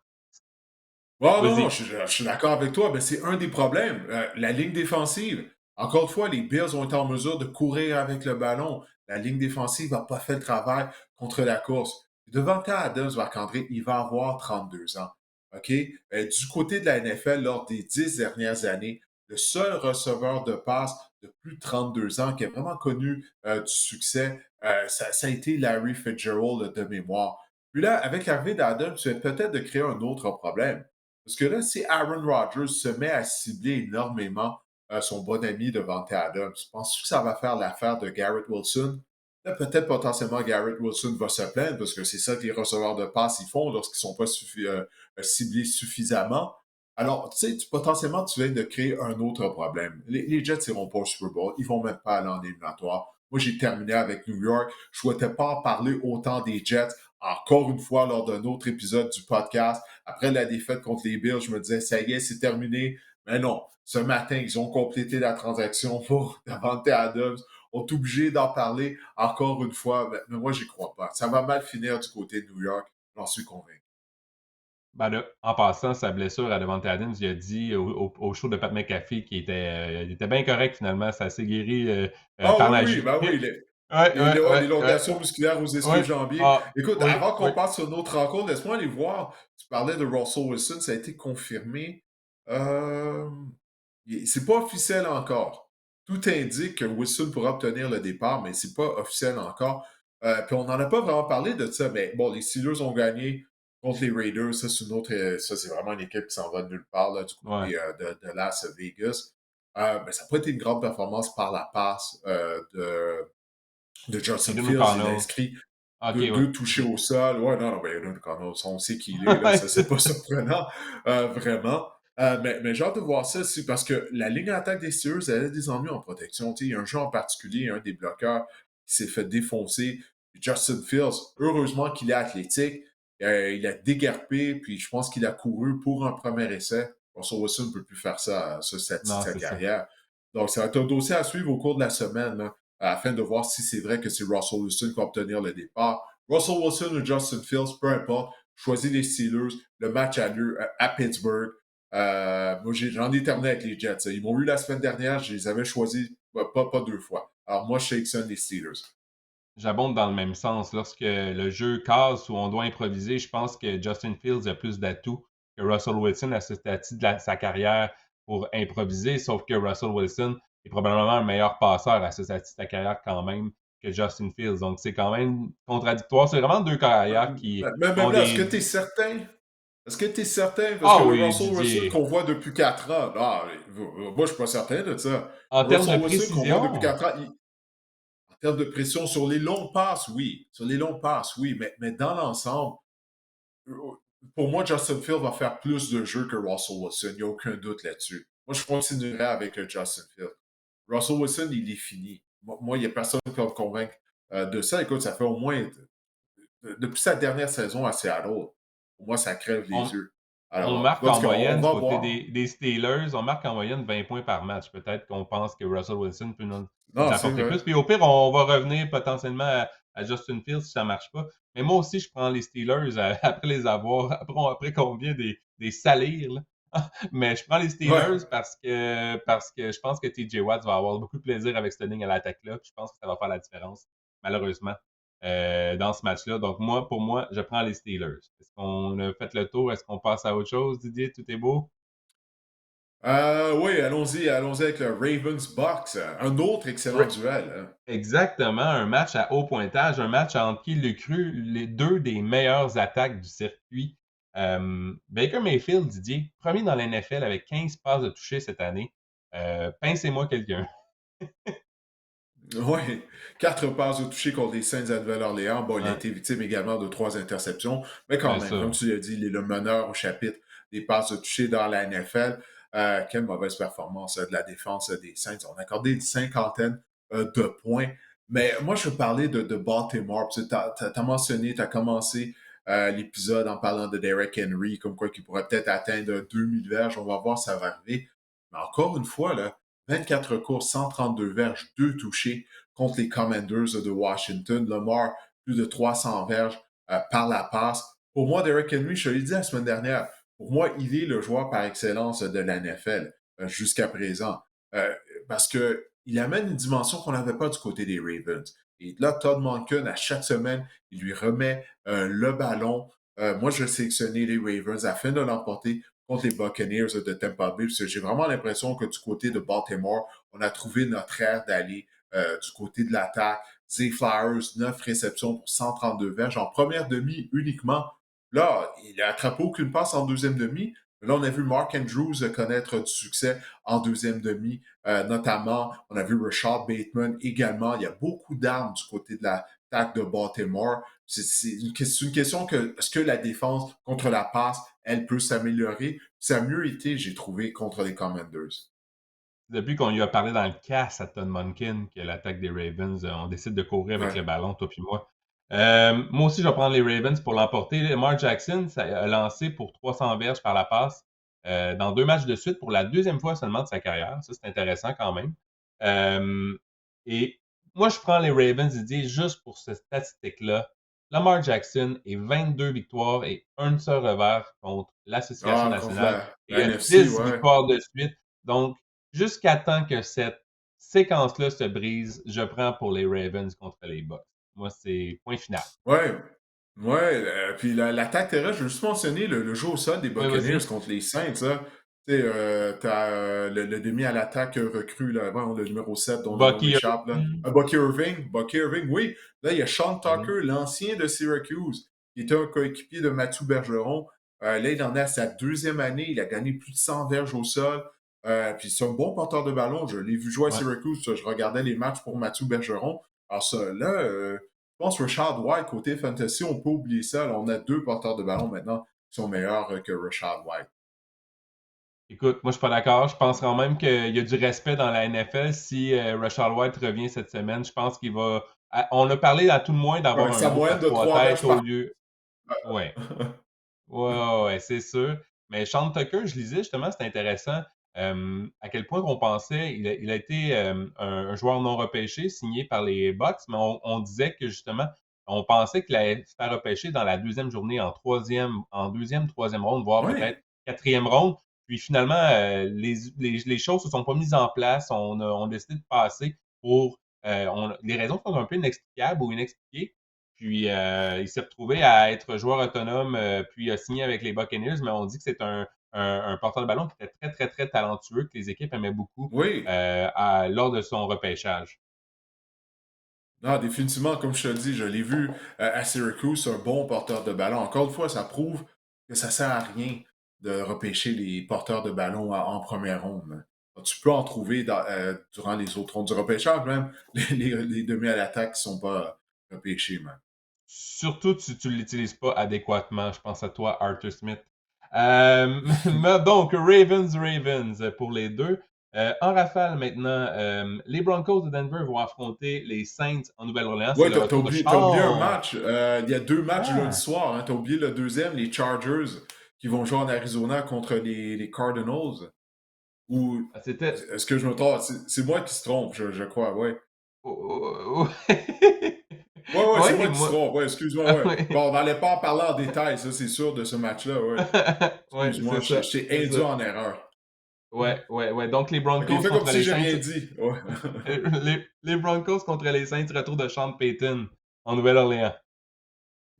Oh non, non, Vas-y. je suis d'accord avec toi, mais c'est un des problèmes. La ligne défensive. Encore une fois, les Bills ont été en mesure de courir avec le ballon. La ligne défensive n'a pas fait le travail contre la course. Devant Adams, Marc-André, il va avoir 32 ans. OK? Du côté de la NFL, lors des 10 dernières années, le seul receveur de passe de plus de 32 ans qui a vraiment connu du succès, ça a été Larry Fitzgerald de mémoire. Puis là, avec l'arrivée d'Adams, tu viens peut-être de créer un autre problème. Parce que là, si Aaron Rodgers se met à cibler énormément son bon ami Devante Adams, penses-tu que ça va faire l'affaire de Garrett Wilson? Là, peut-être potentiellement Garrett Wilson va se plaindre parce que c'est ça que les receveurs de passe ils font lorsqu'ils ne sont pas ciblés suffisamment. Alors, tu sais, potentiellement, tu viens de créer un autre problème. Les Jets n'iront pas au Super Bowl. Ils ne vont même pas aller en éliminatoire. Moi, j'ai terminé avec New York. Je ne souhaitais pas en parler autant des Jets. Encore une fois, lors d'un autre épisode du podcast, après la défaite contre les Bills, je me disais, ça y est, c'est terminé. Mais non, ce matin, ils ont complété la transaction pour Davante Adams. On est obligé d'en parler encore une fois. Mais moi, j'y crois pas. Ça va mal finir du côté de New York. J'en suis convaincu. Ben là, en passant, sa blessure à Devante Adams, il a dit au show de Pat McAfee qu'il était bien correct finalement. Ça s'est guéri Ah par oui, la oui, ben oui, Ouais, ouais, ouais, ouais, l'élongation musculaire aux ouais. ischio-jambiers. Ah, Écoute, oui, avant oui. qu'on passe sur notre rencontre, laisse-moi aller voir. Tu parlais de Russell Wilson, ça a été confirmé. Euh, c'est pas officiel encore. Tout indique que Wilson pourra obtenir le départ, mais c'est pas officiel encore. Puis on n'en a pas vraiment parlé de ça, mais bon, les Steelers ont gagné contre les Raiders. Ça, c'est une autre, ça, c'est vraiment une équipe qui s'en va de nulle part là, du Ouais. côté de Las Vegas. Mais ça n'a pas été une grande performance par la passe de Justin Aiden Fields. Il a McConnell. inscrit OK, ouais. deux touchés OK. au sol. Ouais, non, non, ben, Aiden O'Connell, on sait qui il est, là, ça, c'est pas surprenant, vraiment. Mais j'ai hâte de voir ça aussi parce que la ligne d'attaque des Steelers, elle a des ennuis en protection. Tu sais, il y a un jeu en particulier, un des bloqueurs qui s'est fait défoncer. Justin Fields, heureusement qu'il est athlétique. Il a déguerpé, puis je pense qu'il a couru pour un premier essai. Russell Wilson ne peut plus faire ça à ce stade-ci de Non, sa c'est ça. carrière. Donc, ça va être un dossier à suivre au cours de la semaine, là, afin de voir si c'est vrai que c'est Russell Wilson qui va obtenir le départ. Russell Wilson ou Justin Fields, peu importe, choisis les Steelers. Le match a lieu à Pittsburgh. Moi, j'en ai terminé avec les Jets. Ils m'ont eu la semaine dernière, je les avais choisis pas 2 fois. Alors, moi, je sélectionne les Steelers. j'abonde dans le même sens. Lorsque le jeu casse ou on doit improviser, je pense que Justin Fields a plus d'atouts que Russell Wilson à ce stade de sa carrière pour improviser, sauf que Russell Wilson est probablement un meilleur passeur à ce stade de sa carrière quand même que Justin Fields. Donc, c'est quand même contradictoire. C'est vraiment deux carrières qui Même ont là, est-ce que des... tu es certain? Est-ce que tu es certain? Parce que Ah le oui, Russell Wilson Didier. qu'on voit depuis 4 ans, moi, je suis pas certain de ça. En Le termes de Russell Wilson qu'on voit depuis précision, 4 ans, en termes de pression sur les longues passes, oui. Sur les longues passes, oui. Mais dans l'ensemble, euh, pour moi, Justin Fields va faire plus de jeux que Russell Wilson. Il n'y a aucun doute là-dessus. Moi, je continuerai avec Justin Fields. Russell Wilson, il est fini. Moi, il n'y a personne qui va me convaincre de ça. Écoute, ça fait au moins depuis sa dernière saison à Seattle, pour moi, ça crève les on, yeux. on Alors, marque en tout en cas, on moyenne, du va côté voir. des Steelers, on marque en moyenne 20 points par match. Peut-être qu'on pense que Russell Wilson peut nous Non, c'est apporter vrai. plus. Puis au pire, on va revenir potentiellement à Justin Fields si ça ne marche pas. Mais moi aussi, je prends les Steelers après les avoir, après combien des salir, là. Mais je prends les Ouais. Steelers parce que je pense que TJ Watt va avoir beaucoup de plaisir avec cette ligne à l'attaque-là. Je pense que ça va faire la différence, malheureusement, dans ce match-là. Donc, moi, pour moi, je prends les Steelers. Est-ce qu'on a fait le tour? Est-ce qu'on passe à autre chose, Didier? Tout est beau? Oui, allons-y avec le Ravens-Bucks. Un autre excellent duel, hein. Exactement, un match à haut pointage, un match entre qui le cru, les deux des meilleures attaques du circuit. Baker Mayfield, Didier, premier dans la NFL avec 15 passes de toucher cette année. Pincez-moi quelqu'un. Oui, 4 passes de toucher contre les Saints de Nouvelle-Orléans. Bon, il a Ouais, été victime également de 3 interceptions, mais quand bien même, comme sûr. tu l'as dit, il est le meneur au chapitre des passes de toucher dans la NFL. Quelle mauvaise performance de la défense des Saints. On a accordé une cinquantaine de points. Mais moi, je veux parler de Baltimore. Tu as mentionné, tu as commencé l'épisode en parlant de Derek Henry, comme quoi il pourrait peut-être atteindre 2000 verges. On va voir, ça va arriver. Mais encore une fois, là, 24 courses, 132 verges, 2 touchés contre les Commanders de Washington. Lamar, plus de 300 verges par la passe. Pour moi, Derrick Henry, je te l'ai dit la semaine dernière, pour moi, il est le joueur par excellence de la NFL jusqu'à présent. Euh, Parce qu'il amène une dimension qu'on n'avait pas du côté des Ravens. Et là, Todd Monken, à chaque semaine, il lui remet le ballon. Moi, je vais sélectionner les Ravens afin de l'emporter contre les Buccaneers de Tampa Bay. Parce que j'ai vraiment l'impression que du côté de Baltimore, on a trouvé notre aire d'aller du côté de l'attaque. Zay Flowers, 9 réceptions pour 132 verges en première demi uniquement. Là, il n'a attrapé aucune passe en deuxième demi. Là, on a vu Mark Andrews connaître du succès en deuxième demi, notamment. On a vu Rashad Bateman également. Il y a beaucoup d'armes du côté de l'attaque de Baltimore. C'est une question que est-ce que la défense contre la passe, elle peut s'améliorer? Ça a mieux été, j'ai trouvé, contre les Commanders. Depuis qu'on lui a parlé dans le casse à Todd Monken que l'attaque des Ravens, on décide de courir avec Ouais. le ballon, toi puis moi. Moi aussi, je vais prendre les Ravens pour l'emporter. Lamar Jackson ça a lancé pour 300 verges par la passe dans 2 matchs de suite pour la deuxième fois seulement de sa carrière. Ça, c'est intéressant quand même. Euh, et moi, je prends les Ravens, Didier, juste pour cette statistique-là. Lamar Jackson est 22 victoires et un seul revers contre l'Association Ah, contre nationale. Et la il a NFC, 10 ouais. victoires de suite. Donc, jusqu'à temps que cette séquence-là se brise, je prends pour les Ravens contre les Bucks. Moi, c'est point final. Ouais. Ouais. Puis l'attaque terrestre, je veux juste mentionner le jeu au sol des Oui, Buccaneers vas-y. contre les Saints. Hein. Tu sais, t'as le demi à l'attaque recru, là, bon, le numéro 7 dont le nom Bucky m'échappe. Là. Irving. Bucky Irving. Bucky Irving, oui. Là, il y a Sean Mhm. Tucker, l'ancien de Syracuse, qui était un coéquipier de Mathieu Bergeron. Là, il en est à sa deuxième année. Il a gagné plus de 100 verges au sol. Puis c'est un bon porteur de ballon. Je l'ai vu jouer à Ouais. Syracuse. Je regardais les matchs pour Mathieu Bergeron. Alors ça, là, je pense que Rashad White, côté fantasy, on peut oublier ça. Là, on a 2 porteurs de ballon maintenant qui sont meilleurs que Rashad White. Écoute, moi, je suis pas d'accord. Je pense quand même qu'il y a du respect dans la NFL. Si Rashad White revient cette semaine, je pense qu'il va. On a parlé à tout le moins d'avoir Ouais, un sa groupe à moyenne de trois 3 têtes verges au par. lieu. Ouais. Ouais, ouais, ouais, c'est sûr. Mais Sean Tucker, je lisais justement, c'est intéressant, à quel point on pensait, il a été un joueur non repêché, signé par les Bucks, mais on disait que justement, on pensait qu'il allait se faire repêcher dans la deuxième journée, en deuxième, troisième ronde, voire Oui, peut-être quatrième ronde. Puis finalement, les choses se sont pas mises en place. On a décidé de passer pour Les raisons sont un peu inexplicables ou inexpliquées. Puis il s'est retrouvé à être joueur autonome, puis a signé avec les Buccaneers, mais on dit que c'est un porteur de ballon qui était très, très, très talentueux, que les équipes aimaient beaucoup Oui, lors de son repêchage. non, définitivement, comme je te le dis, je l'ai vu à Syracuse, c'est un bon porteur de ballon. Encore une fois, ça prouve que ça sert à rien de repêcher les porteurs de ballon en première ronde. Tu peux en trouver durant les autres rondes du repêchage, même les demi à l'attaque qui ne sont pas repêchés, man. Surtout si tu ne l'utilises pas adéquatement. Je pense à toi, Arthur Smith. Donc, Ravens pour les deux. En rafale maintenant, les Broncos de Denver vont affronter les Saints en Nouvelle-Orléans. C'est Ouais, le t'as retour de oublié un Sean. match. Il y a deux matchs lundi Ah, soir. Hein. T'as oublié le deuxième, les Chargers qui vont jouer en Arizona contre les Cardinals. Ou c'était. est-ce que je me trompe? C'est moi qui se trompe, je crois, ouais. Ouais, c'est moi Oui, qui se moi. trompe, ouais, excuse-moi, Ah ouais. oui. Bon, on n'allait pas en parler en détail, ça, c'est sûr, de ce match-là, ouais. Ouais, Excuse-moi, c'est ça. je t'ai C'est induit ça. en erreur. Ouais. Donc, les Ok, Broncos fais comme contre si les j'ai Saints. rien dit. Ouais. Les Broncos contre les Saints, retour de Sean Payton en Nouvelle-Orléans.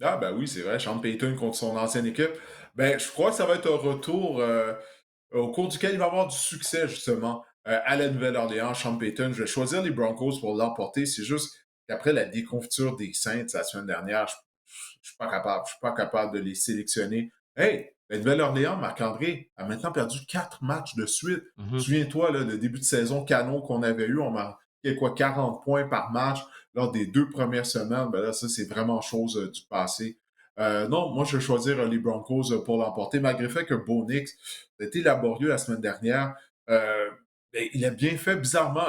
Ah, ben oui, c'est vrai, Sean Payton contre son ancienne équipe. Ben, je crois que ça va être un retour au cours duquel il va avoir du succès, justement, à la Nouvelle-Orléans, Sean Payton. Je vais choisir les Broncos pour l'emporter. C'est juste qu'après la déconfiture des Saints la semaine dernière, je suis pas capable. Je suis pas capable de les sélectionner. Hey, la Nouvelle-Orléans, Marc-André, a maintenant perdu 4 matchs de suite. Mhm, Souviens-toi, là, le début de saison canon qu'on avait eu, on marquait quoi, 40 points par match lors des 2 premières semaines. Ben là, ça, c'est vraiment chose du passé. Non, moi, je vais choisir les Broncos pour l'emporter, malgré le fait que Bo Nix a été laborieux la semaine dernière. Euh, ben, il a bien fait, bizarrement.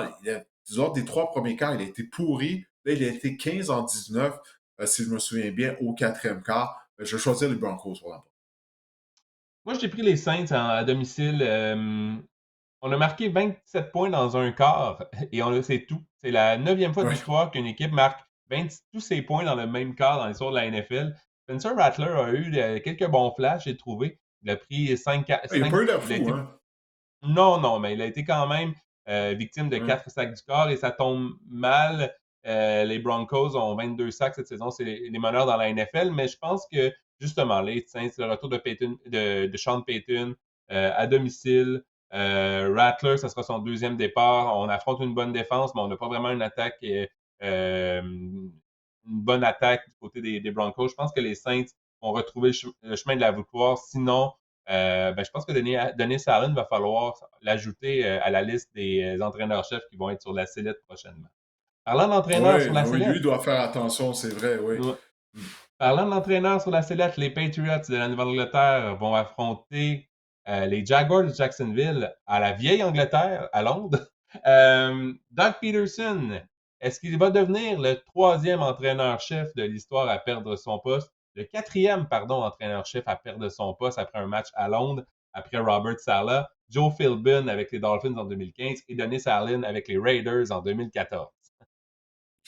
Disons, des 3 premiers quarts, il a été pourri. Là, il a été 15 en 19, si je me souviens bien, au quatrième quart. Je vais choisir les Broncos pour l'emporter. Moi, j'ai pris les Saints à domicile. On a marqué 27 points dans un quart et c'est tout. C'est la 9e fois de Oui. l'histoire qu'une équipe marque tous ses points dans le même quart dans l'histoire de la NFL. Spencer Rattler a eu quelques bons flashs, j'ai trouvé. Il a pris 5, Il n'a 5 pas eu la il a fou, été hein? non, non, mais il a été quand même victime de Ouais. 4 sacs du corps et ça tombe mal. Les Broncos ont 22 sacs cette saison, c'est les meneurs dans la NFL, mais je pense que justement, les Saints, le retour de Sean Payton à domicile, Rattler, ça sera son deuxième départ. On affronte une bonne défense, mais on n'a pas vraiment une bonne attaque du côté des Broncos. Je pense que les Saints vont retrouver le chemin de la victoire. Sinon, je pense que Denis Allen va falloir l'ajouter à la liste des entraîneurs-chefs qui vont être sur la sellette prochainement. Parlant d'entraîneurs sur Oui, la oui, lui sellette, il doit faire attention, c'est vrai, oui. nous- parlant d'entraîneurs sur la sellette, les Patriots de la Nouvelle-Angleterre vont affronter les Jaguars de Jacksonville à la vieille Angleterre, à Londres. Doug Peterson, est-ce qu'il va devenir le troisième entraîneur-chef de l'histoire à perdre son poste? Le quatrième, pardon, entraîneur-chef à perdre son poste après un match à Londres, après Robert Saleh, Joe Philbin avec les Dolphins en 2015 et Dennis Allen avec les Raiders en 2014.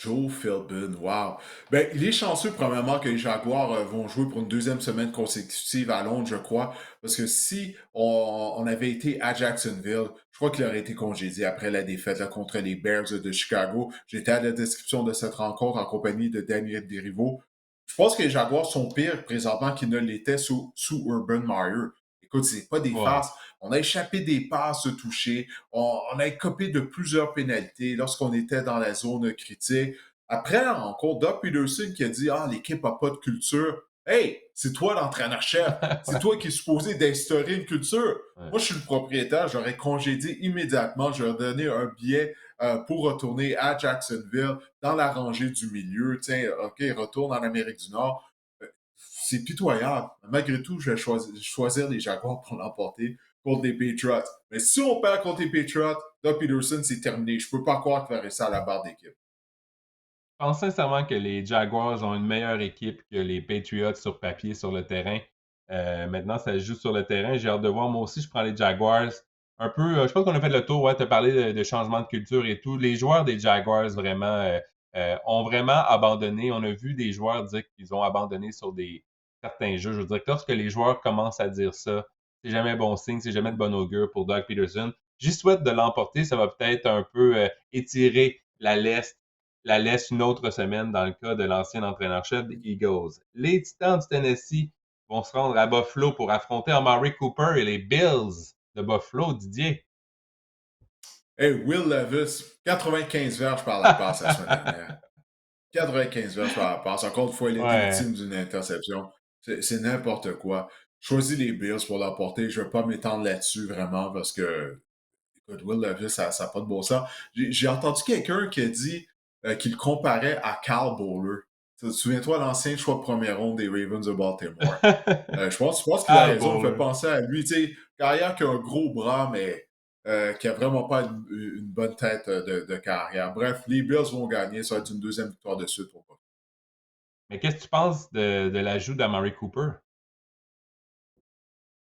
Joe Philbin, wow. Ben, il est chanceux, premièrement, que les Jaguars vont jouer pour une deuxième semaine consécutive à Londres, je crois. Parce que si on avait été à Jacksonville, je crois qu'il aurait été congédié après la défaite là, contre les Bears de Chicago. J'étais à la description de cette rencontre en compagnie de Daniel Derivo. Je pense que les Jaguars sont pires présentement qu'ils ne l'étaient sous Urban Meyer. Écoute, c'est pas des Ouais. farces. On a échappé des passes touchées. On a écopé de plusieurs pénalités lorsqu'on était dans la zone critique. Après la rencontre, Doug Peterson qui a dit ah, l'équipe n'a pas de culture. Hey, c'est toi l'entraîneur-chef. C'est toi qui es supposé d'instaurer une culture. Ouais. Moi, je suis le propriétaire. J'aurais congédié immédiatement. J'aurais donné un billet pour retourner à Jacksonville dans la rangée du milieu. Tiens, OK, retourne en Amérique du Nord. C'est pitoyable. Malgré tout, je vais choisir les Jaguars pour l'emporter contre les Patriots. Mais si on perd contre les Patriots, Doug Peterson, c'est terminé. Je ne peux pas croire qu'il va rester à la barre d'équipe. Je pense sincèrement que les Jaguars ont une meilleure équipe que les Patriots sur papier, sur le terrain. Maintenant, ça se joue sur le terrain. J'ai hâte de voir. Moi aussi, je prends les Jaguars. Un peu, je pense qu'on a fait le tour. Ouais, tu as parlé de changement de culture et tout. Les joueurs des Jaguars, vraiment, ont vraiment abandonné. On a vu des joueurs dire qu'ils ont abandonné sur certains jeux. Je veux dire que lorsque les joueurs commencent à dire ça, c'est jamais bon signe, c'est jamais de bon augure pour Doug Peterson. J'y souhaite de l'emporter. Ça va peut-être un peu étirer la leste la laisse une autre semaine dans le cas de l'ancien entraîneur-chef des Eagles. Les Titans du Tennessee vont se rendre à Buffalo pour affronter Amari Cooper et les Bills de Buffalo, Didier. Hey, Will Levis, 95 verges par la passe la semaine dernière. 95 verges par la passe. Encore une fois, il a été Ouais. victime d'une interception. C'est n'importe quoi. Choisis les Bills pour l'emporter. Je ne vais pas m'étendre là-dessus vraiment parce que, écoute, Will Levis, ça n'a pas de bon sens. J'ai entendu quelqu'un qui a dit qu'il comparait à Carl Bowler. Souviens-toi, l'ancien choix de première ronde des Ravens de Baltimore. Je pense qu'il a Al raison. Il fait Bowler. penser à lui. Tu sais, carrière qui a un gros bras, mais qui a vraiment pas une bonne tête de carrière. Bref, les Bills vont gagner. Ça va être une deuxième victoire de suite pour eux. Mais qu'est-ce que tu penses de l'ajout d'Amari Cooper?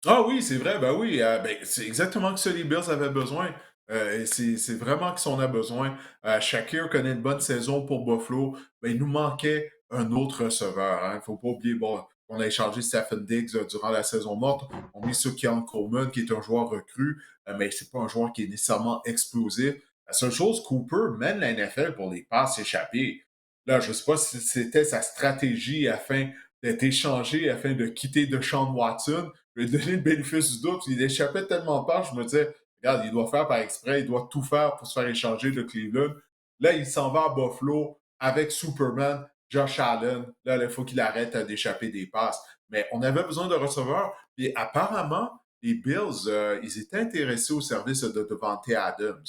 Ah oui, c'est vrai, ben oui, ben, c'est exactement ce que les Bills avaient besoin. Et c'est vraiment ce qu'on a besoin. Shakir connaît une bonne saison pour Buffalo. Ben, il nous manquait un autre receveur. Il ne faut pas oublier bon, qu'on a échangé Stephen Diggs durant la saison morte. On a mis sur Keon Coleman, qui est un joueur recru, mais c'est pas un joueur qui est nécessairement explosif. La seule chose, Cooper mène la NFL pour les passes échappées. Là, je ne sais pas si c'était sa stratégie afin d'être échangé, afin de quitter Deshaun Watson. Je lui ai donné le bénéfice du doute. Il échappait tellement de passes, je me disais, regarde, il doit faire par exprès, il doit tout faire pour se faire échanger de Cleveland. Là, il s'en va à Buffalo avec Superman, Josh Allen. Là, il faut qu'il arrête d'échapper des passes. Mais on avait besoin de receveurs. Et apparemment, les Bills, ils étaient intéressés au service de Devante Adams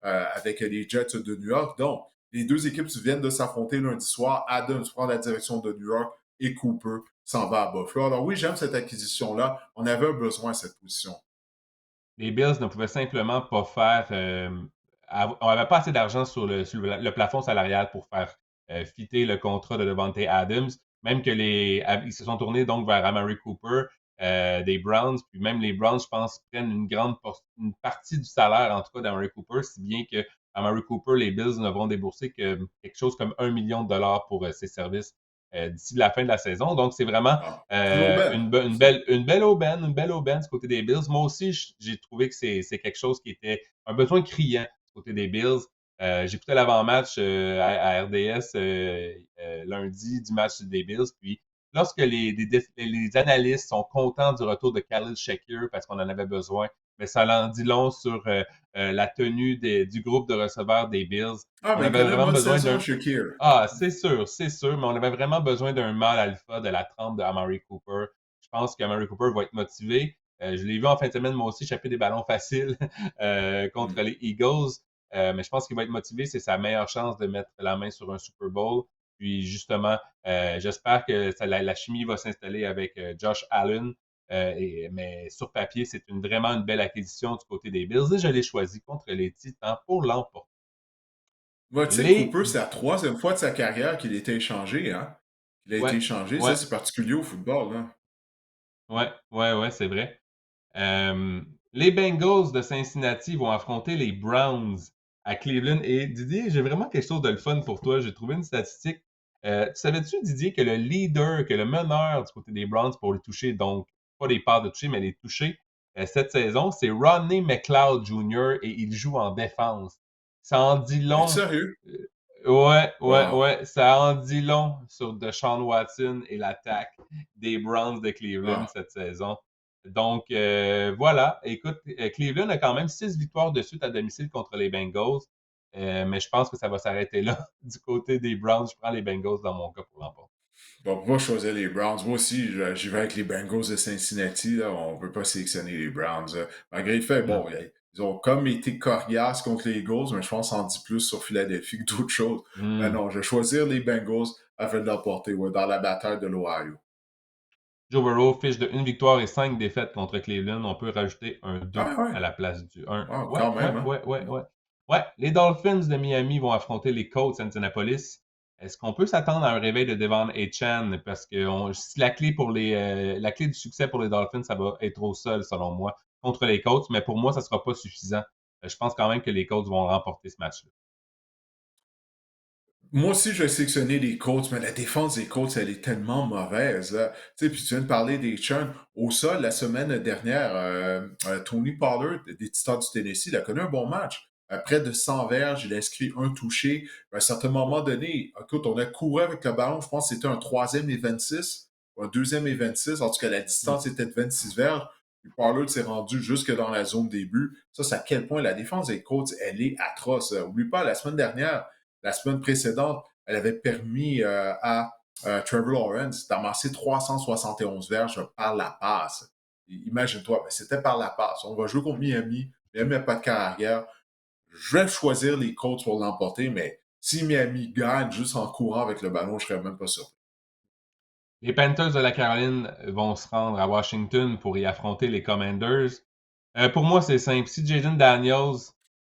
avec les Jets de New York. Donc, les deux équipes viennent de s'affronter lundi soir. Adams prend la direction de New York et Cooper s'en va à Buffalo. Alors oui, j'aime cette acquisition-là. On avait besoin de cette position. Les Bills ne pouvaient simplement pas faire. On n'avait pas assez d'argent sur le plafond salarial pour faire fitter le contrat de Devante Adams. Même que ils se sont tournés donc vers Amari Cooper des Browns. Puis même les Browns, je pense, prennent une partie du salaire, en tout cas, d'Amari Cooper, si bien que Amari Cooper, les Bills ne vont débourser que quelque chose comme 1 million de dollars pour ses services d'ici la fin de la saison. Donc, c'est vraiment Ah, c'est une aubaine. une belle aubaine du côté des Bills. Moi aussi, j'ai trouvé que c'est quelque chose qui était un besoin criant du côté des Bills. J'écoutais l'avant-match à RDS lundi du match des Bills. Puis, lorsque les analystes sont contents du retour de Khalil Shakir parce qu'on en avait besoin, mais ça en dit long sur la tenue du groupe de receveurs des Bills. Ah, On mais il avait connaît une vraiment bonne besoin saison, d'un Shakir. ah, c'est sûr, mais on avait vraiment besoin d'un mâle alpha de la trempe de Amari Cooper. Je pense qu'Amari Cooper va être motivé. Je l'ai vu en fin de semaine, moi aussi, échapper des ballons faciles contre les Eagles. Mais je pense qu'il va être motivé. C'est sa meilleure chance de mettre la main sur un Super Bowl. Puis justement, j'espère que la chimie va s'installer avec Josh Allen. Mais sur papier, c'est vraiment une belle acquisition du côté des Bills. Et je l'ai choisi contre les Titans pour l'emporter. Moi, tu sais, Les... Cooper, c'est la troisième fois de sa carrière qu'il a été échangé. Hein? Il a été Ouais, échangé. Ça, ouais. c'est particulier au football. Hein? Ouais, c'est vrai. Euh, les Bengals de Cincinnati vont affronter les Browns à Cleveland. Et Didier, j'ai vraiment quelque chose de le fun pour toi. J'ai trouvé une statistique. Tu savais-tu, Didier, que le meneur du côté des Browns pour les toucher, donc pas les parts de toucher, mais les toucher, cette saison, c'est Rodney McLeod Jr. et il joue en défense. Ça en dit Es-tu long. sérieux? Wow. Ouais. Ça en dit long sur Deshaun Watson et l'attaque des Browns de Cleveland Ah. cette saison. Donc, voilà. Écoute, Cleveland a quand même 6 victoires de suite à domicile contre les Bengals. Mais je pense que ça va s'arrêter là. Du côté des Browns, je prends les Bengals dans mon cas pour l'emporter. Bon, pourquoi choisir les Browns? Moi aussi, j'y vais avec les Bengals de Cincinnati. Là. On ne peut pas sélectionner les Browns. Malgré le fait, Non. bon, ils ont comme été coriaces contre les Eagles, mais je pense en dit plus sur Philadelphie que d'autres choses. Mais Hmm. non, je vais choisir les Bengals afin de l'emporter dans la bataille de l'Ohio. Joe Burrow fiche de 1 victoire et 5 défaites contre Cleveland. On peut rajouter un 2 Ah ouais, à la place du 1. wow, quand même, hein? Ouais, les Dolphins de Miami vont affronter les Colts d'Indianapolis. Est-ce qu'on peut s'attendre à un réveil de Devon Chan? Parce que si la clé du succès pour les Dolphins, ça va être au sol, selon moi, contre les Colts. Mais pour moi, ça ne sera pas suffisant. Je pense quand même que les Colts vont remporter ce match-là. Moi aussi, je vais sélectionner les Colts, mais la défense des Colts, elle est tellement mauvaise. Là. Tu sais, puis tu viens de parler des Chun. Au sol, la semaine dernière, Tony Pollard des Titans du Tennessee, il a connu un bon match. près de 100 verges, il a inscrit un touché. À un certain moment donné, écoute, on a couru avec le ballon, je pense que c'était un troisième et 26, ou un deuxième et 26, en tout cas la Mm. distance était de 26 verges. Puis Pollard s'est rendu jusque dans la zone des buts. Ça, c'est à quel point la défense des Colts, elle est atroce. Oublie pas, la semaine dernière, la semaine précédente, elle avait permis à Trevor Lawrence d'amasser 371 verges par la passe. Imagine-toi, mais c'était par la passe. On va jouer contre Miami. Miami n'a pas de carrière. Je vais choisir les Colts pour l'emporter, mais si Miami gagne juste en courant avec le ballon, je ne serais même pas surpris. Les Panthers de la Caroline vont se rendre à Washington pour y affronter les Commanders. Pour moi, c'est simple. Si Jaden Daniels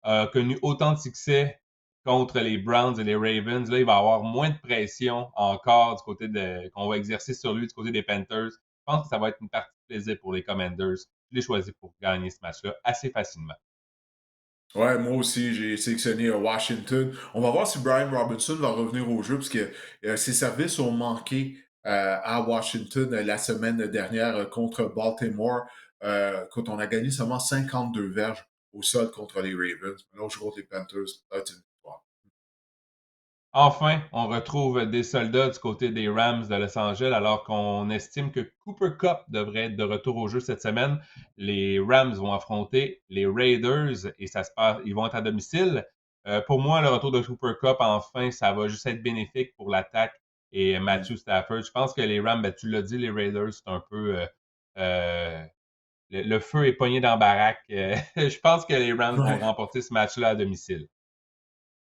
a connu autant de succès contre les Browns et les Ravens, là, il va avoir moins de pression encore du côté qu'on va exercer sur lui du côté des Panthers. Je pense que ça va être une partie de plaisir pour les Commanders. Je l'ai choisi pour gagner ce match-là assez facilement. Ouais, moi aussi, j'ai sélectionné Washington. On va voir si Brian Robinson va revenir au jeu, parce que ses services ont manqué à Washington la semaine dernière contre Baltimore, quand on a gagné seulement 52 verges au sol contre les Ravens. Là, on joue contre les Panthers. C'est une victoire. Enfin, on retrouve des soldats du côté des Rams de Los Angeles alors qu'on estime que Cooper Kupp devrait être de retour au jeu cette semaine. Les Rams vont affronter les Raiders et ça se passe, ils vont être à domicile. Pour moi, le retour de Cooper Kupp, enfin, ça va juste être bénéfique pour l'attaque et Matthew Stafford. Je pense que les Rams, ben, tu l'as dit, les Raiders, c'est un peu le feu est pogné dans la baraque. Je pense que les Rams vont Ouais. remporter ce match-là à domicile.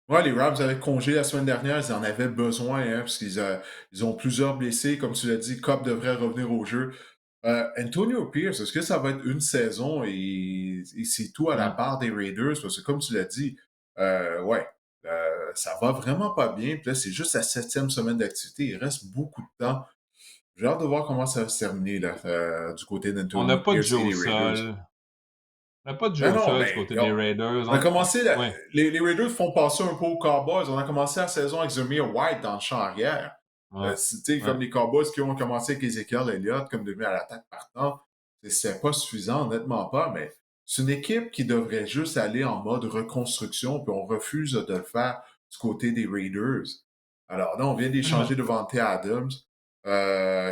Ouais, les Rams avaient congé la semaine dernière, ils en avaient besoin, hein, parce ils ont plusieurs blessés. Comme tu l'as dit, Cobb devrait revenir au jeu. Antonio Pierce, est-ce que ça va être une saison et c'est tout à la Hmm. barre des Raiders? Parce que comme tu l'as dit, ouais, ça va vraiment pas bien. Puis là, c'est juste la 7e semaine d'activité. Il reste beaucoup de temps. J'ai hâte de voir comment ça va se terminer là, du côté On n'a d'Antonio pas de Pierce jeu et au les Raiders. sol. On n'a pas de jeu Ben au non, sol du mais côté des Raiders. on a commencé, Ouais, les Raiders font passer un peu aux Cowboys. On a commencé la saison avec Zamir White dans le champ arrière. ouais, ouais. Comme les Cowboys qui ont commencé avec Ezekiel Elliott comme demi à l'attaque partant, c'est pas suffisant, honnêtement pas, mais c'est une équipe qui devrait juste aller en mode reconstruction, puis on refuse de le faire du côté des Raiders. Alors là, on vient Absolument. d'échanger Devante Adams.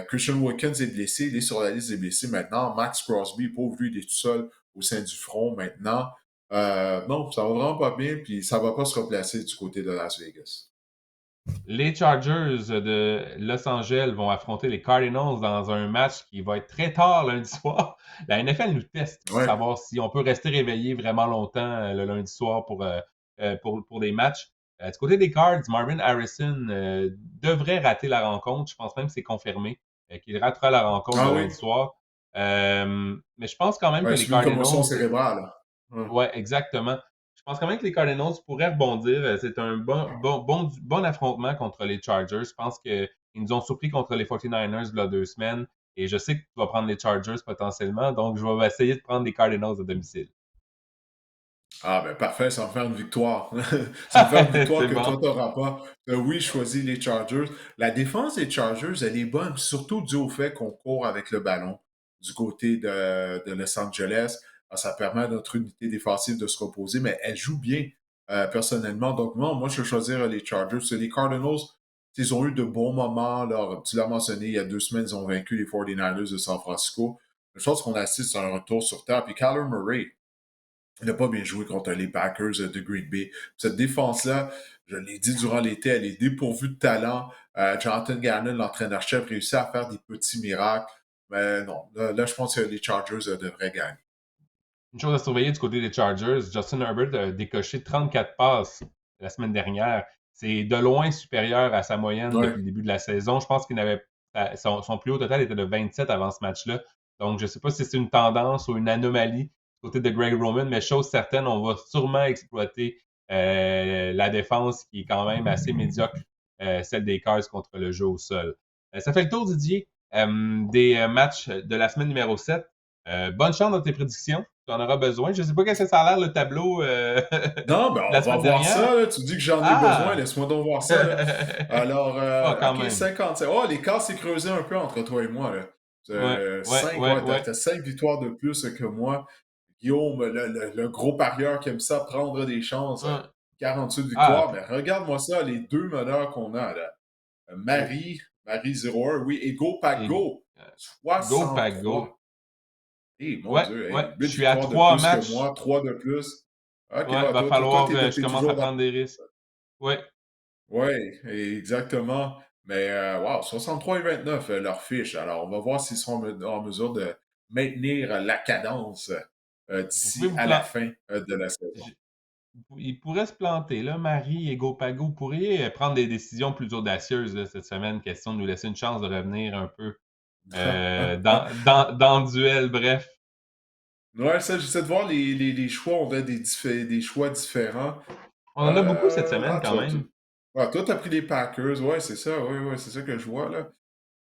Christian Wilkins est blessé, il est sur la liste des blessés maintenant. Max Crosby, pauvre lui, il est tout seul au sein du front maintenant. Non, ça va vraiment pas bien, puis ça va pas se replacer du côté de Las Vegas. Les Chargers de Los Angeles vont affronter les Cardinals dans un match qui va être très tard lundi soir. La NFL nous teste pour Ouais. savoir si on peut rester réveillé vraiment longtemps le lundi soir pour des matchs. Du côté des Cards, Marvin Harrison devrait rater la rencontre. Je pense même que c'est confirmé qu'il ratera la rencontre de Ah oui? lundi soir. Mais je pense quand même que Ouais, les c'est une commotion Cardinals cérébrale. Ouais. ouais, exactement. Je pense quand même que les Cardinals pourraient rebondir. C'est un bon affrontement contre les Chargers. Je pense qu'ils nous ont surpris contre les 49ers il y a 2 semaines. Et je sais que tu vas prendre les Chargers potentiellement. Donc, je vais essayer de prendre les Cardinals à domicile. Ah ben parfait, ça va me faire une victoire. Ça va me faire une victoire C'est que bon. toi, tu n'auras pas. Oui, je choisis les Chargers. La défense des Chargers, elle est bonne, surtout dû au fait qu'on court avec le ballon du côté de Los Angeles. Ça permet à notre unité défensive de se reposer, mais elle joue bien personnellement. Donc non, moi, je vais choisir les Chargers. C'est les Cardinals, ils ont eu de bons moments. Alors, tu l'as mentionné, il y a 2 semaines, ils ont vaincu les 49ers de San Francisco. Je pense qu'on assiste à un retour sur terre. Puis Kyler Murray, il n'a pas bien joué contre les Packers de Green Bay. Cette défense-là, je l'ai dit durant l'été, elle est dépourvue de talent. Jonathan Gannon, l'entraîneur-chef, réussit à faire des petits miracles. Mais non, là, je pense que les Chargers devraient gagner. Une chose à surveiller du côté des Chargers, Justin Herbert a décoché 34 passes la semaine dernière. C'est de loin supérieur à sa moyenne Ouais. depuis le début de la saison. Je pense qu'il n'avait son plus haut total était de 27 avant ce match-là. Donc, je ne sais pas si c'est une tendance ou une anomalie du côté de Greg Roman, mais chose certaine, on va sûrement exploiter la défense qui est quand même assez médiocre, celle des Cars contre le jeu au sol. Ça fait le tour, Didier, des matchs de la semaine numéro 7. Bonne chance dans tes prédictions. Tu en auras besoin. Je ne sais pas qu'est-ce que ça a l'air le tableau Non, ben de on la va semaine voir dernière. ça. Là. Tu dis que j'en ai besoin. Ah! Laisse-moi donc voir ça. Là. Alors, Ah, quand OK, même. 57. Oh, l'écart s'est creusé un peu entre toi et moi. Là. Ouais, ouais, 5, ouais, ouais, ouais. t'as 5 victoires de plus que moi. Guillaume, le gros parieur qui aime ça prendre des chances. Ouais. 48 Ah, victoires, mais regarde-moi ça, les deux meneurs qu'on a là. oh, Marie 01, oui, et Go Pack et Go, go, pack, go. 63. Eh, mon Ouais, Dieu, ouais, hey, je 8 suis à victoires de 3 plus que matchs. moi, 3 de plus. OK, Ouais, ouais, va toi, falloir, je t'es commence à toujours dans. prendre des risques. Ouais, Oui, exactement. Mais, wow, 63 et 29, leur fiche. Alors, on va voir s'ils seront en mesure de maintenir la cadence vous pouvez d'ici vous à la planter. fin de la saison. Il pourrait se planter, là, Marie et Gopago. Vous pourriez prendre des décisions plus audacieuses là, cette semaine, question de nous laisser une chance de revenir un peu dans le duel, bref. Ouais, ça, j'essaie de voir les choix. On a des choix différents. On en a beaucoup cette semaine quand même. Toi, t'as pris les Packers. Ouais, c'est ça. Ouais, ouais, c'est ça que je vois, là.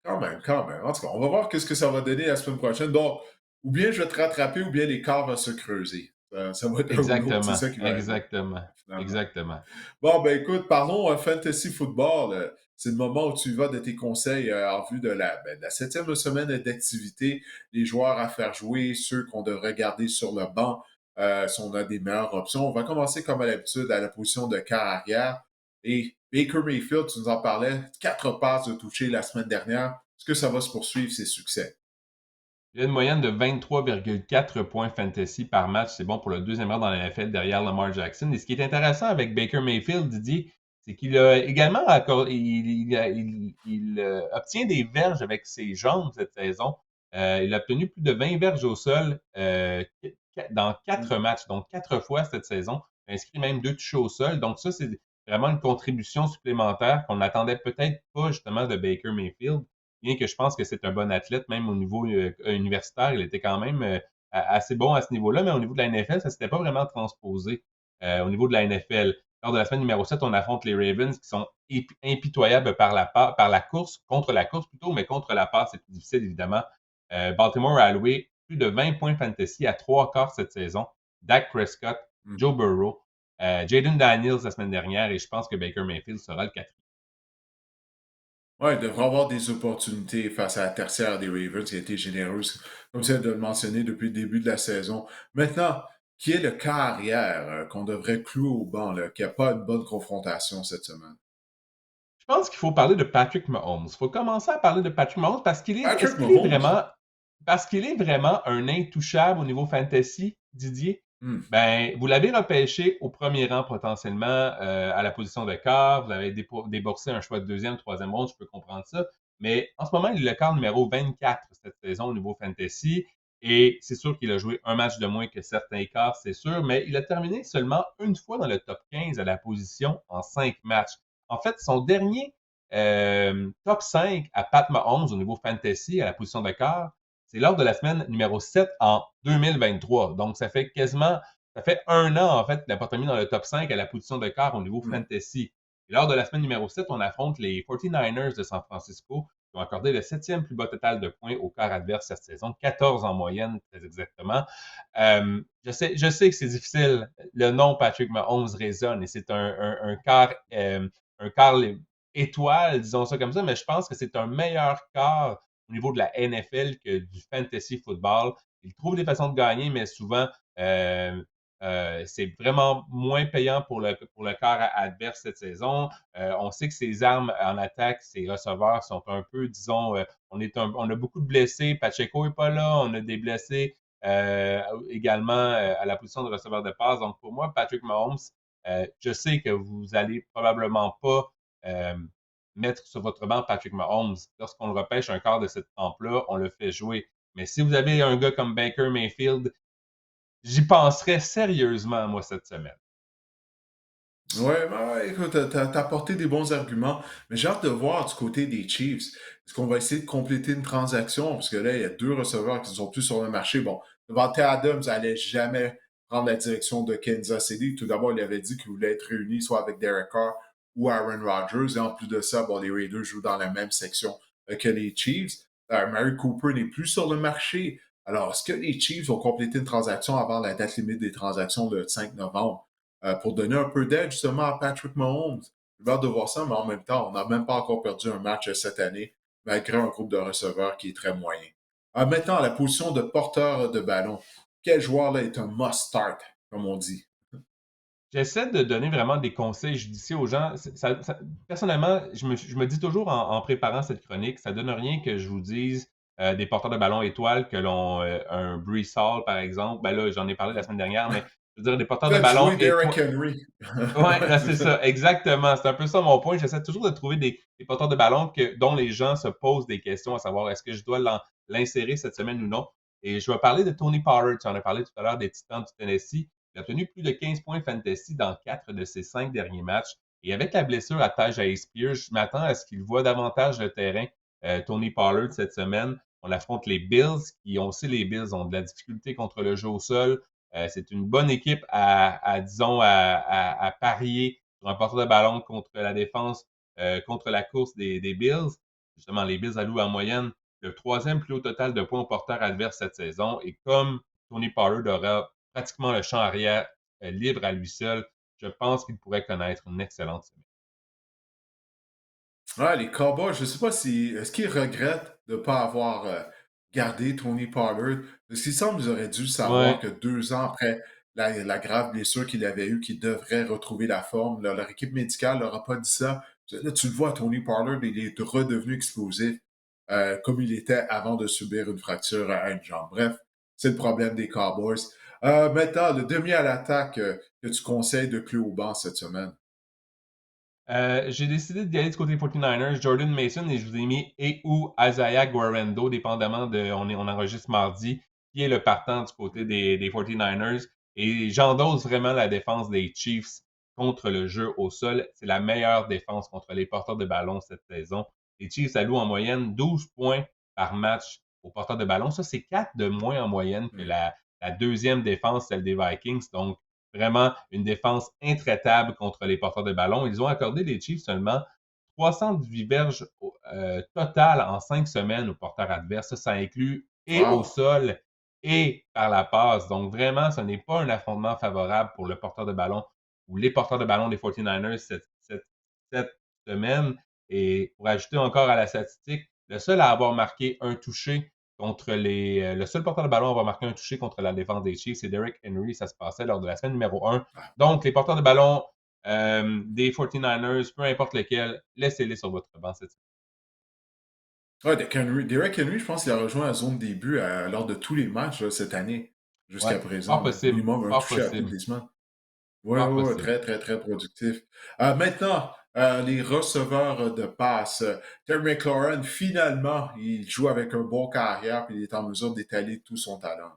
Quand même, quand même. En tout cas, on va voir qu'est-ce que ça va donner la semaine prochaine. Donc, ou bien je vais te rattraper, ou bien l'écart va se creuser. Ça va être un ou l'autre. C'est Exactement, ça qui va arriver, exactement, finalement. exactement. Bon, ben écoute, parlons fantasy football. C'est le moment où tu vas de tes conseils en vue de la 7e semaine d'activité, les joueurs à faire jouer, ceux qu'on devrait garder sur le banc, si on a des meilleures options. On va commencer comme à l'habitude à la position de quart arrière. Et Baker Mayfield, tu nous en parlais, 4 passes de toucher la semaine dernière. Est-ce que ça va se poursuivre, ces succès? Il a une moyenne de 23,4 points fantasy par match. C'est bon pour le deuxième rang dans la NFL derrière Lamar Jackson. Et ce qui est intéressant avec Baker Mayfield, Didier, c'est qu'il a également obtient des verges avec ses jambes cette saison. Il a obtenu plus de 20 verges au sol dans 4 matchs, donc 4 fois cette saison. Il a inscrit même 2 touchés au sol. Donc ça, c'est vraiment une contribution supplémentaire qu'on n'attendait peut-être pas justement de Baker Mayfield. Bien que je pense que c'est un bon athlète, même au niveau universitaire, il était quand même assez bon à ce niveau-là, mais au niveau de la NFL, ça ne s'était pas vraiment transposé au niveau de la NFL. Lors de la semaine numéro 7, on affronte les Ravens qui sont impitoyables par la course, contre la course plutôt, mais contre la passe, c'est plus difficile évidemment. Baltimore a alloué plus de 20 points fantasy à 3 quarts cette saison. Dak Prescott, Hmm. Joe Burrow, Jaden Daniels la semaine dernière, et je pense que Baker Mayfield sera le quatrième. Ouais, il devrait avoir des opportunités face à la tertiaire des Ravens qui a été généreuse, comme tu viens de le mentionner depuis le début de la saison. Maintenant, qui est le cas arrière qu'on devrait clouer au banc, là, qui n'a pas une bonne confrontation cette semaine? Je pense qu'il faut parler de Patrick Mahomes. Il faut commencer à parler de Patrick Mahomes est-ce Patrick qu'il est Mahomes. vraiment, parce qu'il est vraiment un intouchable au niveau fantasy, Didier? Hmm. Ben, vous l'avez repêché au premier rang potentiellement à la position de quart. Vous avez déboursé un choix de deuxième, troisième ronde, je peux comprendre ça. Mais en ce moment, il est le quart numéro 24 cette saison au niveau fantasy. Et c'est sûr qu'il a joué un match de moins que certains quarts, c'est sûr, mais il a terminé seulement une fois dans le top 15 à la position en 5 matchs. En fait, son dernier top 5 à Pat Mahomes au niveau fantasy à la position de quart, c'est lors de la semaine numéro 7 en 2023. Donc, ça fait un an, en fait, qu'il n'a pas terminé dans le top 5 à la position de quart au niveau Hmm. fantasy. Et lors de la semaine numéro 7, on affronte les 49ers de San Francisco qui ont accordé le septième plus bas total de points au quart adverse cette saison, 14 en moyenne, très exactement. Je sais que c'est difficile. Le nom Patrick Mahomes résonne et c'est un quart étoile, disons ça comme ça, mais je pense que c'est un meilleur quart au niveau de la NFL que du fantasy football. Il trouve des façons de gagner, mais souvent, euh, c'est vraiment moins payant pour le quart adverse cette saison. On sait que ses armes en attaque, ses receveurs sont un peu, disons, on a beaucoup de blessés. Pacheco n'est pas là. On a des blessés également à la position de receveur de passe. Donc, pour moi, Patrick Mahomes, je sais que vous allez probablement pas euh, mettre sur votre banc Patrick Mahomes. Lorsqu'on le repêche un quart de cette trempe-là, on le fait jouer. Mais si vous avez un gars comme Baker Mayfield, j'y penserais sérieusement, moi, cette semaine. Ouais, ben ouais, écoute, t'as apporté des bons arguments, mais j'ai hâte de voir du côté des Chiefs. Est-ce qu'on va essayer de compléter une transaction? Parce que là, il y a deux receveurs qui ne sont plus sur le marché. Bon, Devante Adams n'allait jamais prendre la direction de Kansas City. Tout d'abord, il avait dit qu'il voulait être réuni soit avec Derek Carr ou Aaron Rodgers. Et en plus de ça, bon, les Raiders jouent dans la même section que les Chiefs. Mary Cooper n'est plus sur le marché. Alors, est-ce que les Chiefs vont compléter une transaction avant la date limite des transactions le 5 novembre? Pour donner un peu d'aide justement à Patrick Mahomes. J'ai hâte de voir ça, mais en même temps, on n'a même pas encore perdu un match cette année, malgré un groupe de receveurs qui est très moyen. Maintenant, à la position de porteur de ballon, quel joueur là est un must-start, comme on dit? J'essaie de donner vraiment des conseils judicieux aux gens. Personnellement, je me dis toujours en préparant cette chronique, ça donne rien que je vous dise des porteurs de ballon étoiles, que l'on un Brees Hall, par exemple. Ben là, j'en ai parlé la semaine dernière, mais je veux dire des porteurs de Faites ballon jouer Derrick étoiles. Henry. Ouais, là, c'est ça, exactement. C'est un peu ça mon point. J'essaie toujours de trouver des porteurs de ballon dont les gens se posent des questions à savoir est-ce que je dois l'insérer cette semaine ou non. Et je vais parler de Tony Pollard. Tu en as parlé tout à l'heure des Titans du Tennessee. Il a obtenu plus de 15 points fantasy dans 4 de ses 5 derniers matchs. Et avec la blessure à Tyjae Spears, je m'attends à ce qu'il voit davantage le terrain, Tony Pollard, cette semaine. On affronte les Bills, qui, on sait, les Bills ont de la difficulté contre le jeu au sol. C'est une bonne équipe disons, à parier sur un porteur de ballon contre la défense, contre la course des Bills. Justement, les Bills allouent en moyenne le troisième plus haut total de points au porteur adverse cette saison. Et comme Tony Pollard aura pratiquement le champ arrière libre à lui seul, je pense qu'il pourrait connaître une excellente semaine. Ouais, les Cowboys, je ne sais pas si. Est-ce qu'ils regrettent de ne pas avoir gardé Tony Pollard? Parce qu'il semble qu'ils auraient dû savoir Ouais. que 2 ans après la grave blessure qu'il avait eue, qu'il devrait retrouver la forme, leur équipe médicale n'aura pas dit ça. Là, tu le vois, Tony Pollard, il est redevenu explosif comme il était avant de subir une fracture à une jambe. Bref, c'est le problème des Cowboys. Maintenant, le demi à l'attaque que tu conseilles de clé au banc cette semaine. J'ai décidé d'y aller du côté des 49ers, Jordan Mason, et je vous ai mis et ou Isaiah Guarendo, dépendamment on enregistre mardi, qui est le partant du côté des 49ers. Et j'endosse vraiment la défense des Chiefs contre le jeu au sol. C'est la meilleure défense contre les porteurs de ballon cette saison. Les Chiefs allouent en moyenne 12 points par match aux porteurs de ballon. Ça, c'est 4 de moins en moyenne que Hmm. la deuxième défense, celle des Vikings. Donc, vraiment une défense intraitable contre les porteurs de ballon. Ils ont accordé les Chiefs seulement 318 verges totales en 5 semaines aux porteurs adverses. Ça inclut et au Wow! sol et par la passe. Donc vraiment, ce n'est pas un affrontement favorable pour le porteur de ballon ou les porteurs de ballon des 49ers cette semaine. Et pour ajouter encore à la statistique, le seul à avoir marqué un touché le seul porteur de ballon à avoir marqué un touché contre la défense des Chiefs, c'est Derrick Henry. Ça se passait lors de la semaine numéro 1. Donc, les porteurs de ballon des 49ers, peu importe lesquels, laissez-les sur votre banc cette semaine. Ouais, Derrick Henry, je pense qu'il a rejoint la zone début lors de tous les matchs là, cette année, Ouais, jusqu'à fort présent. Là. possible, Minimum un fort touché à toutes possible, les semaines. Oui, fort oui, oui, possible. très, très, très productif. Maintenant, les receveurs de passe. Terry McLaurin, finalement, il joue avec un bon carrière et il est en mesure d'étaler tout son talent.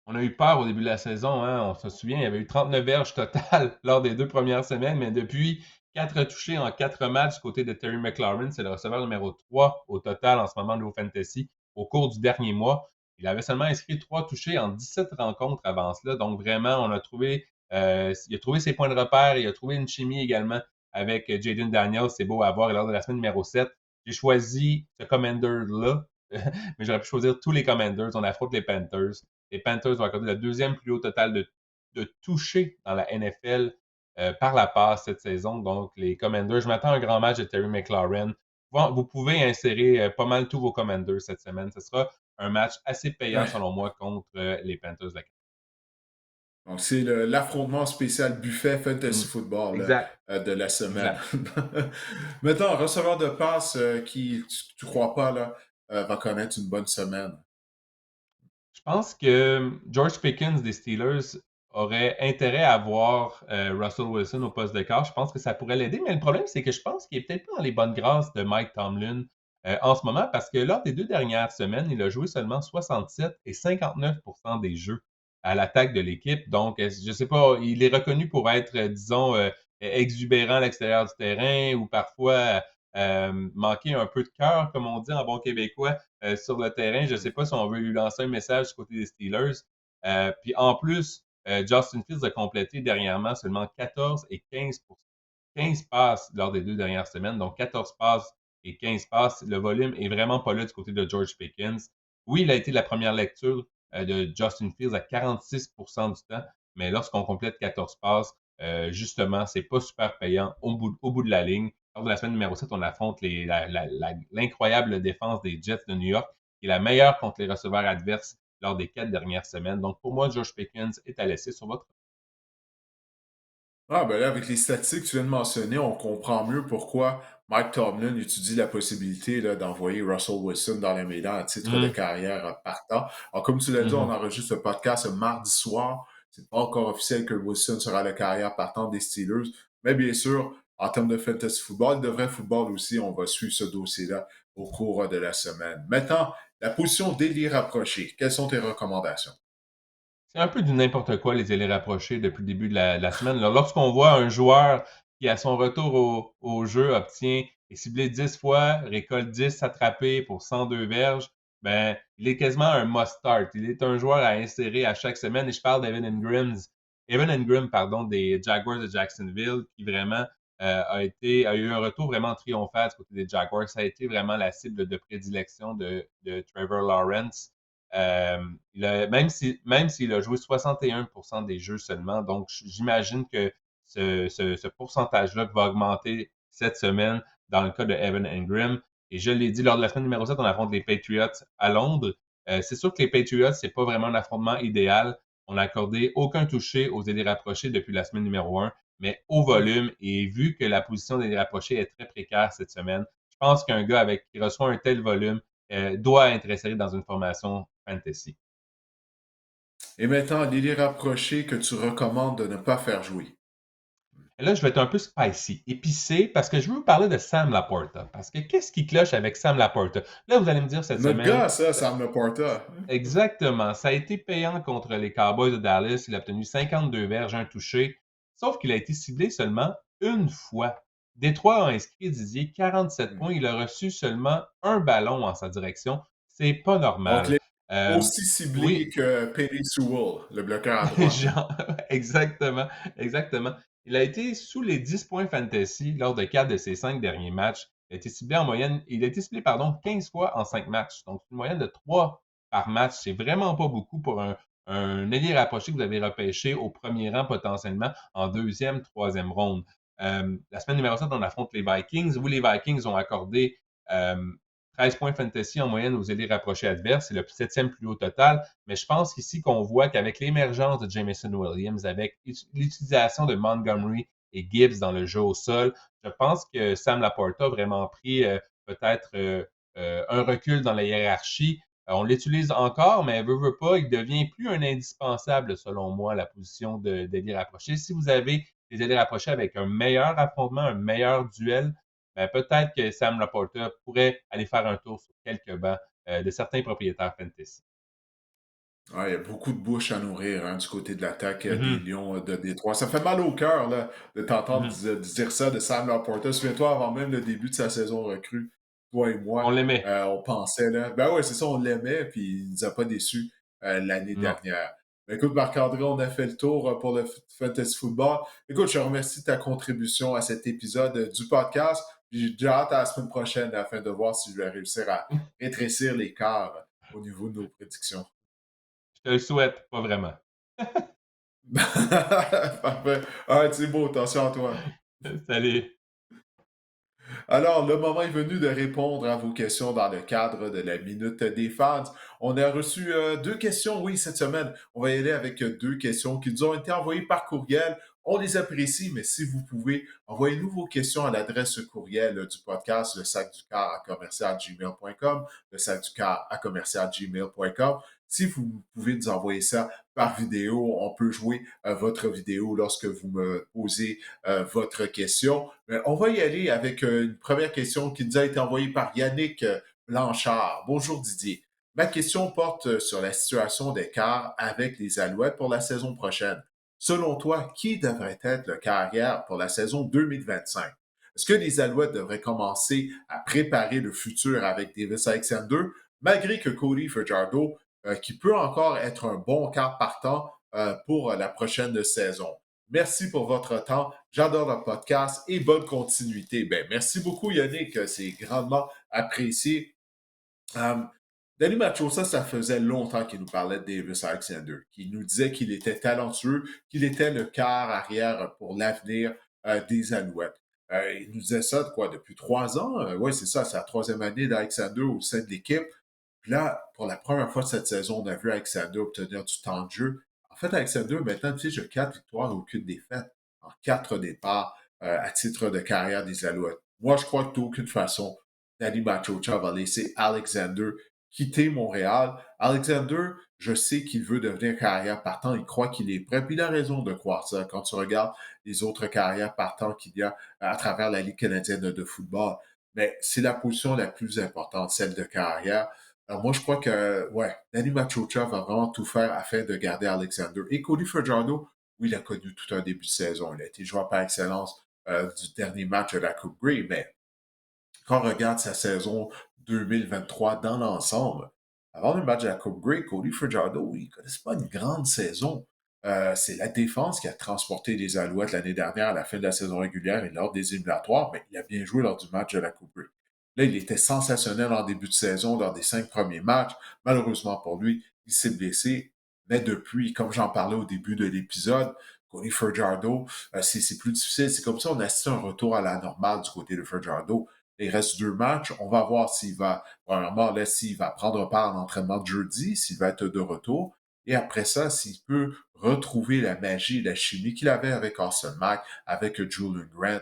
On a eu peur au début de la saison, hein. On se souvient, il y avait eu 39 verges totales lors des 2 premières semaines, mais depuis 4 touchés en 4 matchs du côté de Terry McLaurin, c'est le receveur numéro 3 au total en ce moment de au Fantasy au cours du dernier mois. Il avait seulement inscrit 3 touchés en 17 rencontres avant cela, donc vraiment, il a trouvé ses points de repère, il a trouvé une chimie également avec Jaden Daniels, c'est beau à voir. Et lors de la semaine numéro 7, j'ai choisi ce Commander-là, mais j'aurais pu choisir tous les Commanders. On affronte les Panthers. Les Panthers ont accordé le deuxième plus haut total de touchés dans la NFL par la passe cette saison. Donc, les Commanders, je m'attends à un grand match de Terry McLaurin. Vous pouvez insérer pas mal tous vos Commanders cette semaine. Ce sera un match assez payant, Ouais. selon moi, contre les Panthers. Donc, c'est l'affrontement spécial buffet fantasy Mm. football Exact, de la semaine. exact. Maintenant, un receveur de passe qui, tu ne crois pas, là, va connaître une bonne semaine. Je pense que George Pickens des Steelers aurait intérêt à avoir Russell Wilson au poste de quart. Je pense que ça pourrait l'aider, mais le problème, c'est que je pense qu'il est peut-être pas dans les bonnes grâces de Mike Tomlin en ce moment parce que lors des 2 dernières semaines, il a joué seulement 67 et 59 des jeux à l'attaque de l'équipe. Donc, je ne sais pas, il est reconnu pour être, disons, exubérant à l'extérieur du terrain ou parfois manquer un peu de cœur, comme on dit en bon québécois sur le terrain. Je ne sais pas si on veut lui lancer un message du côté des Steelers. Puis en plus, Justin Fields a complété dernièrement seulement 14 et 15 passes lors des 2 dernières semaines. Donc 14 passes et 15 passes. Le volume est vraiment pas là du côté de George Pickens. Oui, il a été la première lecture de Justin Fields à 46 du temps, mais lorsqu'on complète 14 passes, justement, c'est pas super payant au bout de la ligne. Lors de la semaine numéro 7, on affronte l'incroyable défense des Jets de New York, qui est la meilleure contre les receveurs adverses lors des 4 dernières semaines. Donc, pour moi, George Pickens est à laisser sur votre. Ah, ben là, avec les statistiques que tu viens de mentionner, on comprend mieux pourquoi Mike Tomlin étudie la possibilité là, d'envoyer Russell Wilson dans les médailles à titre de Mmh, carrière partant. Alors, comme tu l'as dit, on mmh. enregistre ce podcast ce mardi soir. C'est pas encore officiel que Wilson sera la carrière partant des Steelers. Mais bien sûr, en termes de fantasy football, de vrai football aussi, on va suivre ce dossier-là au cours de la semaine. Maintenant, la position d'ailier rapproché. Quelles sont tes recommandations? C'est un peu du n'importe quoi, les ailiers rapprochés depuis le début de la semaine. Là, lorsqu'on voit un joueur qui, à son retour au jeu, obtient est ciblé 10 fois, récolte 10 attrapés pour 102 verges, ben, il est quasiment un must-start. Il est un joueur à insérer à chaque semaine. Et je parle Evan Engram, pardon, des Jaguars de Jacksonville, qui vraiment a eu un retour vraiment triomphal du côté des Jaguars. Ça a été vraiment la cible de prédilection de Trevor Lawrence. Euh, même s'il a joué 61% des jeux seulement, donc j'imagine que ce pourcentage-là va augmenter cette semaine dans le cas de Evan Engram. Et je l'ai dit lors de la semaine numéro 7, on affronte les Patriots à Londres. C'est sûr que les Patriots, c'est pas vraiment un affrontement idéal. On n'a accordé aucun touché aux ailiers rapprochés depuis la semaine numéro 1, mais au volume et vu que la position des ailiers rapprochés est très précaire cette semaine, je pense qu'un gars qui reçoit un tel volume doit être inséré dans une formation fantasy. Et maintenant, l'ailier rapproché que tu recommandes de ne pas faire jouer. Et là, je vais être un peu spicy, épicé, parce que je veux vous parler de Sam Laporta. Parce que qu'est-ce qui cloche avec Sam Laporta? Là, vous allez me dire cette Notre semaine, gars, ça, Sam Laporta. exactement, ça a été payant contre les Cowboys de Dallas. Il a obtenu 52 verges, un touché, sauf qu'il a été ciblé seulement une fois. Détroit a inscrit Didier 47 points. Il a reçu seulement un ballon en sa direction. C'est pas Donc, normal. les Euh, aussi ciblé oui, que Penny Sewell, le bloqueur à droite. Genre, exactement, exactement. Il a été sous les 10 points fantasy lors de 4 de ses 5 derniers matchs. Il a été ciblé, pardon, 15 fois en 5 matchs. Donc, une moyenne de 3 par match. C'est vraiment pas beaucoup pour un ailier rapproché que vous avez repêché au premier rang potentiellement en deuxième, troisième ronde. La semaine numéro 7, on affronte les Vikings, où les Vikings ont accordé euh, 13 points fantasy en moyenne aux ailiers rapprochés adverses. C'est le septième plus haut total. Mais je pense ici qu'on voit qu'avec l'émergence de Jameson Williams, avec l'utilisation de Montgomery et Gibbs dans le jeu au sol, je pense que Sam Laporta a vraiment pris peut-être un recul dans la hiérarchie. On l'utilise encore, mais veut pas, il devient plus un indispensable, selon moi, la position d'ailier rapproché. Si vous avez des ailiers rapprochés avec un meilleur affrontement, un meilleur duel, ben, peut-être que Sam Laporta pourrait aller faire un tour sur quelques bancs de certains propriétaires fantasy. Ouais, il y a beaucoup de bouches à nourrir hein, du côté de l'attaque des Mhm, Lions de Détroit. Ça fait mal au cœur là, de t'entendre mhm. dire ça de Sam Laporta. Souviens-toi, avant même le début de sa saison recrue, toi et On moi, l'aimait. on pensait, là, ben ouais, c'est ça, on l'aimait, puis il nous a pas déçus l'année Non. dernière. Ben, écoute, Marc-André, on a fait le tour pour le Fantasy Football. Écoute, je te remercie de ta contribution à cet épisode du podcast. J'ai déjà hâte à la semaine prochaine afin de voir si je vais réussir à rétrécir l'écart au niveau de nos prédictions. Je te le souhaite, pas vraiment. Parfait. Ah, c'est beau, attention à toi. Salut. Alors, le moment est venu de répondre à vos questions dans le cadre de la Minute des fans. On a reçu deux questions, oui, cette semaine. On va y aller avec deux questions qui nous ont été envoyées par courriel. On les apprécie, mais si vous pouvez, envoyez-nous vos questions à l'adresse courriel du podcast, le sac du car à commercial-gmail.com, le sac du car à commercial-gmail.com. Si vous pouvez nous envoyer ça par vidéo, on peut jouer votre vidéo lorsque vous me posez votre question. Mais on va y aller avec une première question qui nous a été envoyée par Yannick Blanchard. Bonjour Didier. Ma question porte sur la situation des quarts avec les Alouettes pour la saison prochaine. Selon toi, qui devrait être le carrière pour la saison 2025? Est-ce que les Alouettes devraient commencer à préparer le futur avec Davis Alexander, malgré que Cody Fajardo, qui peut encore être un bon quart partant pour la prochaine saison? Merci pour votre temps. J'adore le podcast et bonne continuité. Ben, merci beaucoup, Yannick. C'est grandement apprécié. Um, Danny Machosa, ça faisait longtemps qu'il nous parlait de Davis Alexander, qu'il nous disait qu'il était talentueux, qu'il était le quart arrière pour l'avenir des Alouettes. Il nous disait ça de quoi, depuis 3 ans? Oui, c'est ça, c'est la troisième année d'Alexander au sein de l'équipe. Puis là, pour la première fois de cette saison, on a vu Alexander obtenir du temps de jeu. En fait, Alexander, maintenant, tu sais, j'ai 4 victoires et aucune défaite en 4 départs à titre de carrière des Alouettes. Moi, je crois que d'aucune façon, Danny Machocha va laisser Alexander quitter Montréal. Alexander, je sais qu'il veut devenir carrière partant, il croit qu'il est prêt, puis il a raison de croire ça quand tu regardes les autres carrières partants qu'il y a à travers la Ligue canadienne de football. Mais c'est la position la plus importante, celle de carrière. Alors moi, je crois que, ouais, Danny Machocha va vraiment tout faire afin de garder Alexander. Et Cody Fajardo, oui, il a connu tout un début de saison. Il a été joueur par excellence du dernier match de la Coupe Grey, mais quand on regarde sa saison 2023 dans l'ensemble, avant le match de la Coupe Grey, Cody Fajardo, il ne connaissait pas une grande saison. C'est la défense qui a transporté les Alouettes l'année dernière à la fin de la saison régulière et lors des éliminatoires, mais il a bien joué lors du match de la Coupe Grey. Là, il était sensationnel en début de saison lors des 5 premiers matchs. Malheureusement pour lui, il s'est blessé. Mais depuis, comme j'en parlais au début de l'épisode, Cody Fajardo, c'est plus difficile. C'est comme ça on assiste à un retour à la normale du côté de Fajardo. Il reste 2 matchs. On va voir s'il va, premièrement, là, s'il va prendre part à l'entraînement de jeudi, s'il va être de retour. Et après ça, s'il peut retrouver la magie, la chimie qu'il avait avec Austin Mack, avec Julian Grant,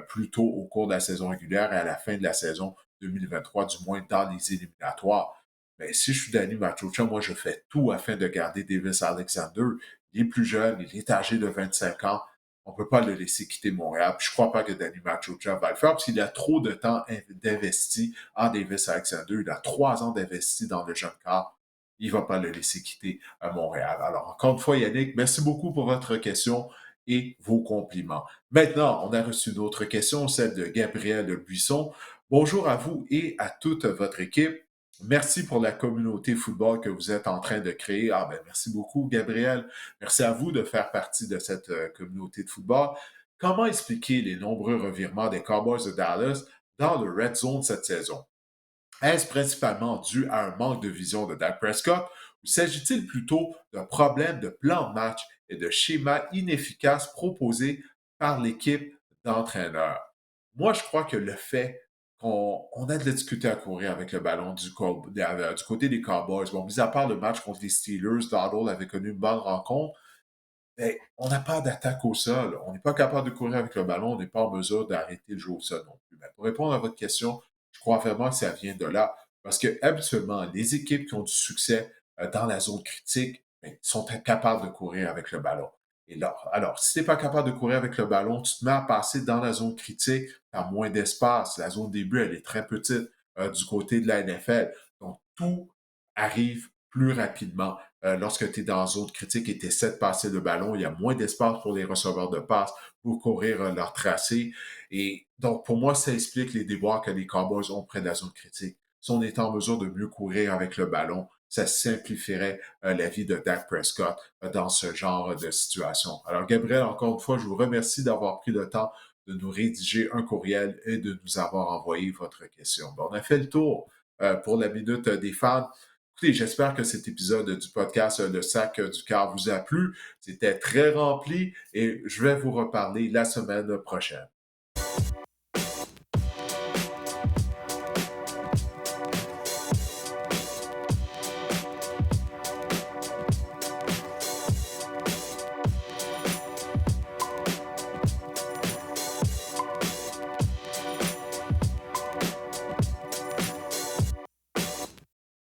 plus tôt au cours de la saison régulière et à la fin de la saison 2023, du moins dans les éliminatoires. Mais si je suis Danny Machocha, moi, je fais tout afin de garder Davis Alexander. Il est plus jeune, il est âgé de 25 ans. On ne peut pas le laisser quitter Montréal. Puis je ne crois pas que Danny Machocha va le faire parce qu'il a trop de temps d'investi en Davis Alexander. Il a 3 ans d'investi dans le jeune corps. Il ne va pas le laisser quitter Montréal. Alors, encore une fois, Yannick, merci beaucoup pour votre question et vos compliments. Maintenant, on a reçu une autre question, celle de Gabriel Buisson. Bonjour à vous et à toute votre équipe. Merci pour la communauté football que vous êtes en train de créer. Ah ben, merci beaucoup, Gabriel. Merci à vous de faire partie de cette communauté de football. Comment expliquer les nombreux revirements des Cowboys de Dallas dans le Red Zone cette saison? Est-ce principalement dû à un manque de vision de Dak Prescott ou s'agit-il plutôt d'un problème de plan de match et de schéma inefficace proposé par l'équipe d'entraîneurs? Moi, je crois que le fait qu'on a de la difficulté à courir avec le ballon du côté des Cowboys, bon, mis à part le match contre les Steelers, Donald avait connu une bonne rencontre, mais on n'a pas d'attaque au sol. On n'est pas capable de courir avec le ballon. On n'est pas en mesure d'arrêter le jeu au sol non plus. Mais pour répondre à votre question, je crois vraiment que ça vient de là. Parce que habituellement, les équipes qui ont du succès dans la zone critique ben, sont capables de courir avec le ballon. Et là, alors, si tu n'es pas capable de courir avec le ballon, tu te mets à passer dans la zone critique, tu as moins d'espace. La zone début, elle est très petite du côté de la NFL. Donc, tout arrive plus rapidement. Lorsque tu es dans zone critique et tu essaies de passer le ballon, il y a moins d'espace pour les receveurs de passe pour courir leur tracé. Et donc, pour moi, ça explique les déboires que les Cowboys ont près de la zone critique. Si on est en mesure de mieux courir avec le ballon, ça simplifierait la vie de Dak Prescott dans ce genre de situation. Alors, Gabriel, encore une fois, je vous remercie d'avoir pris le temps de nous rédiger un courriel et de nous avoir envoyé votre question. Bon, on a fait le tour pour la minute des fans. Écoutez, j'espère que cet épisode du podcast Le Sac du Cœur vous a plu. C'était très rempli et je vais vous reparler la semaine prochaine.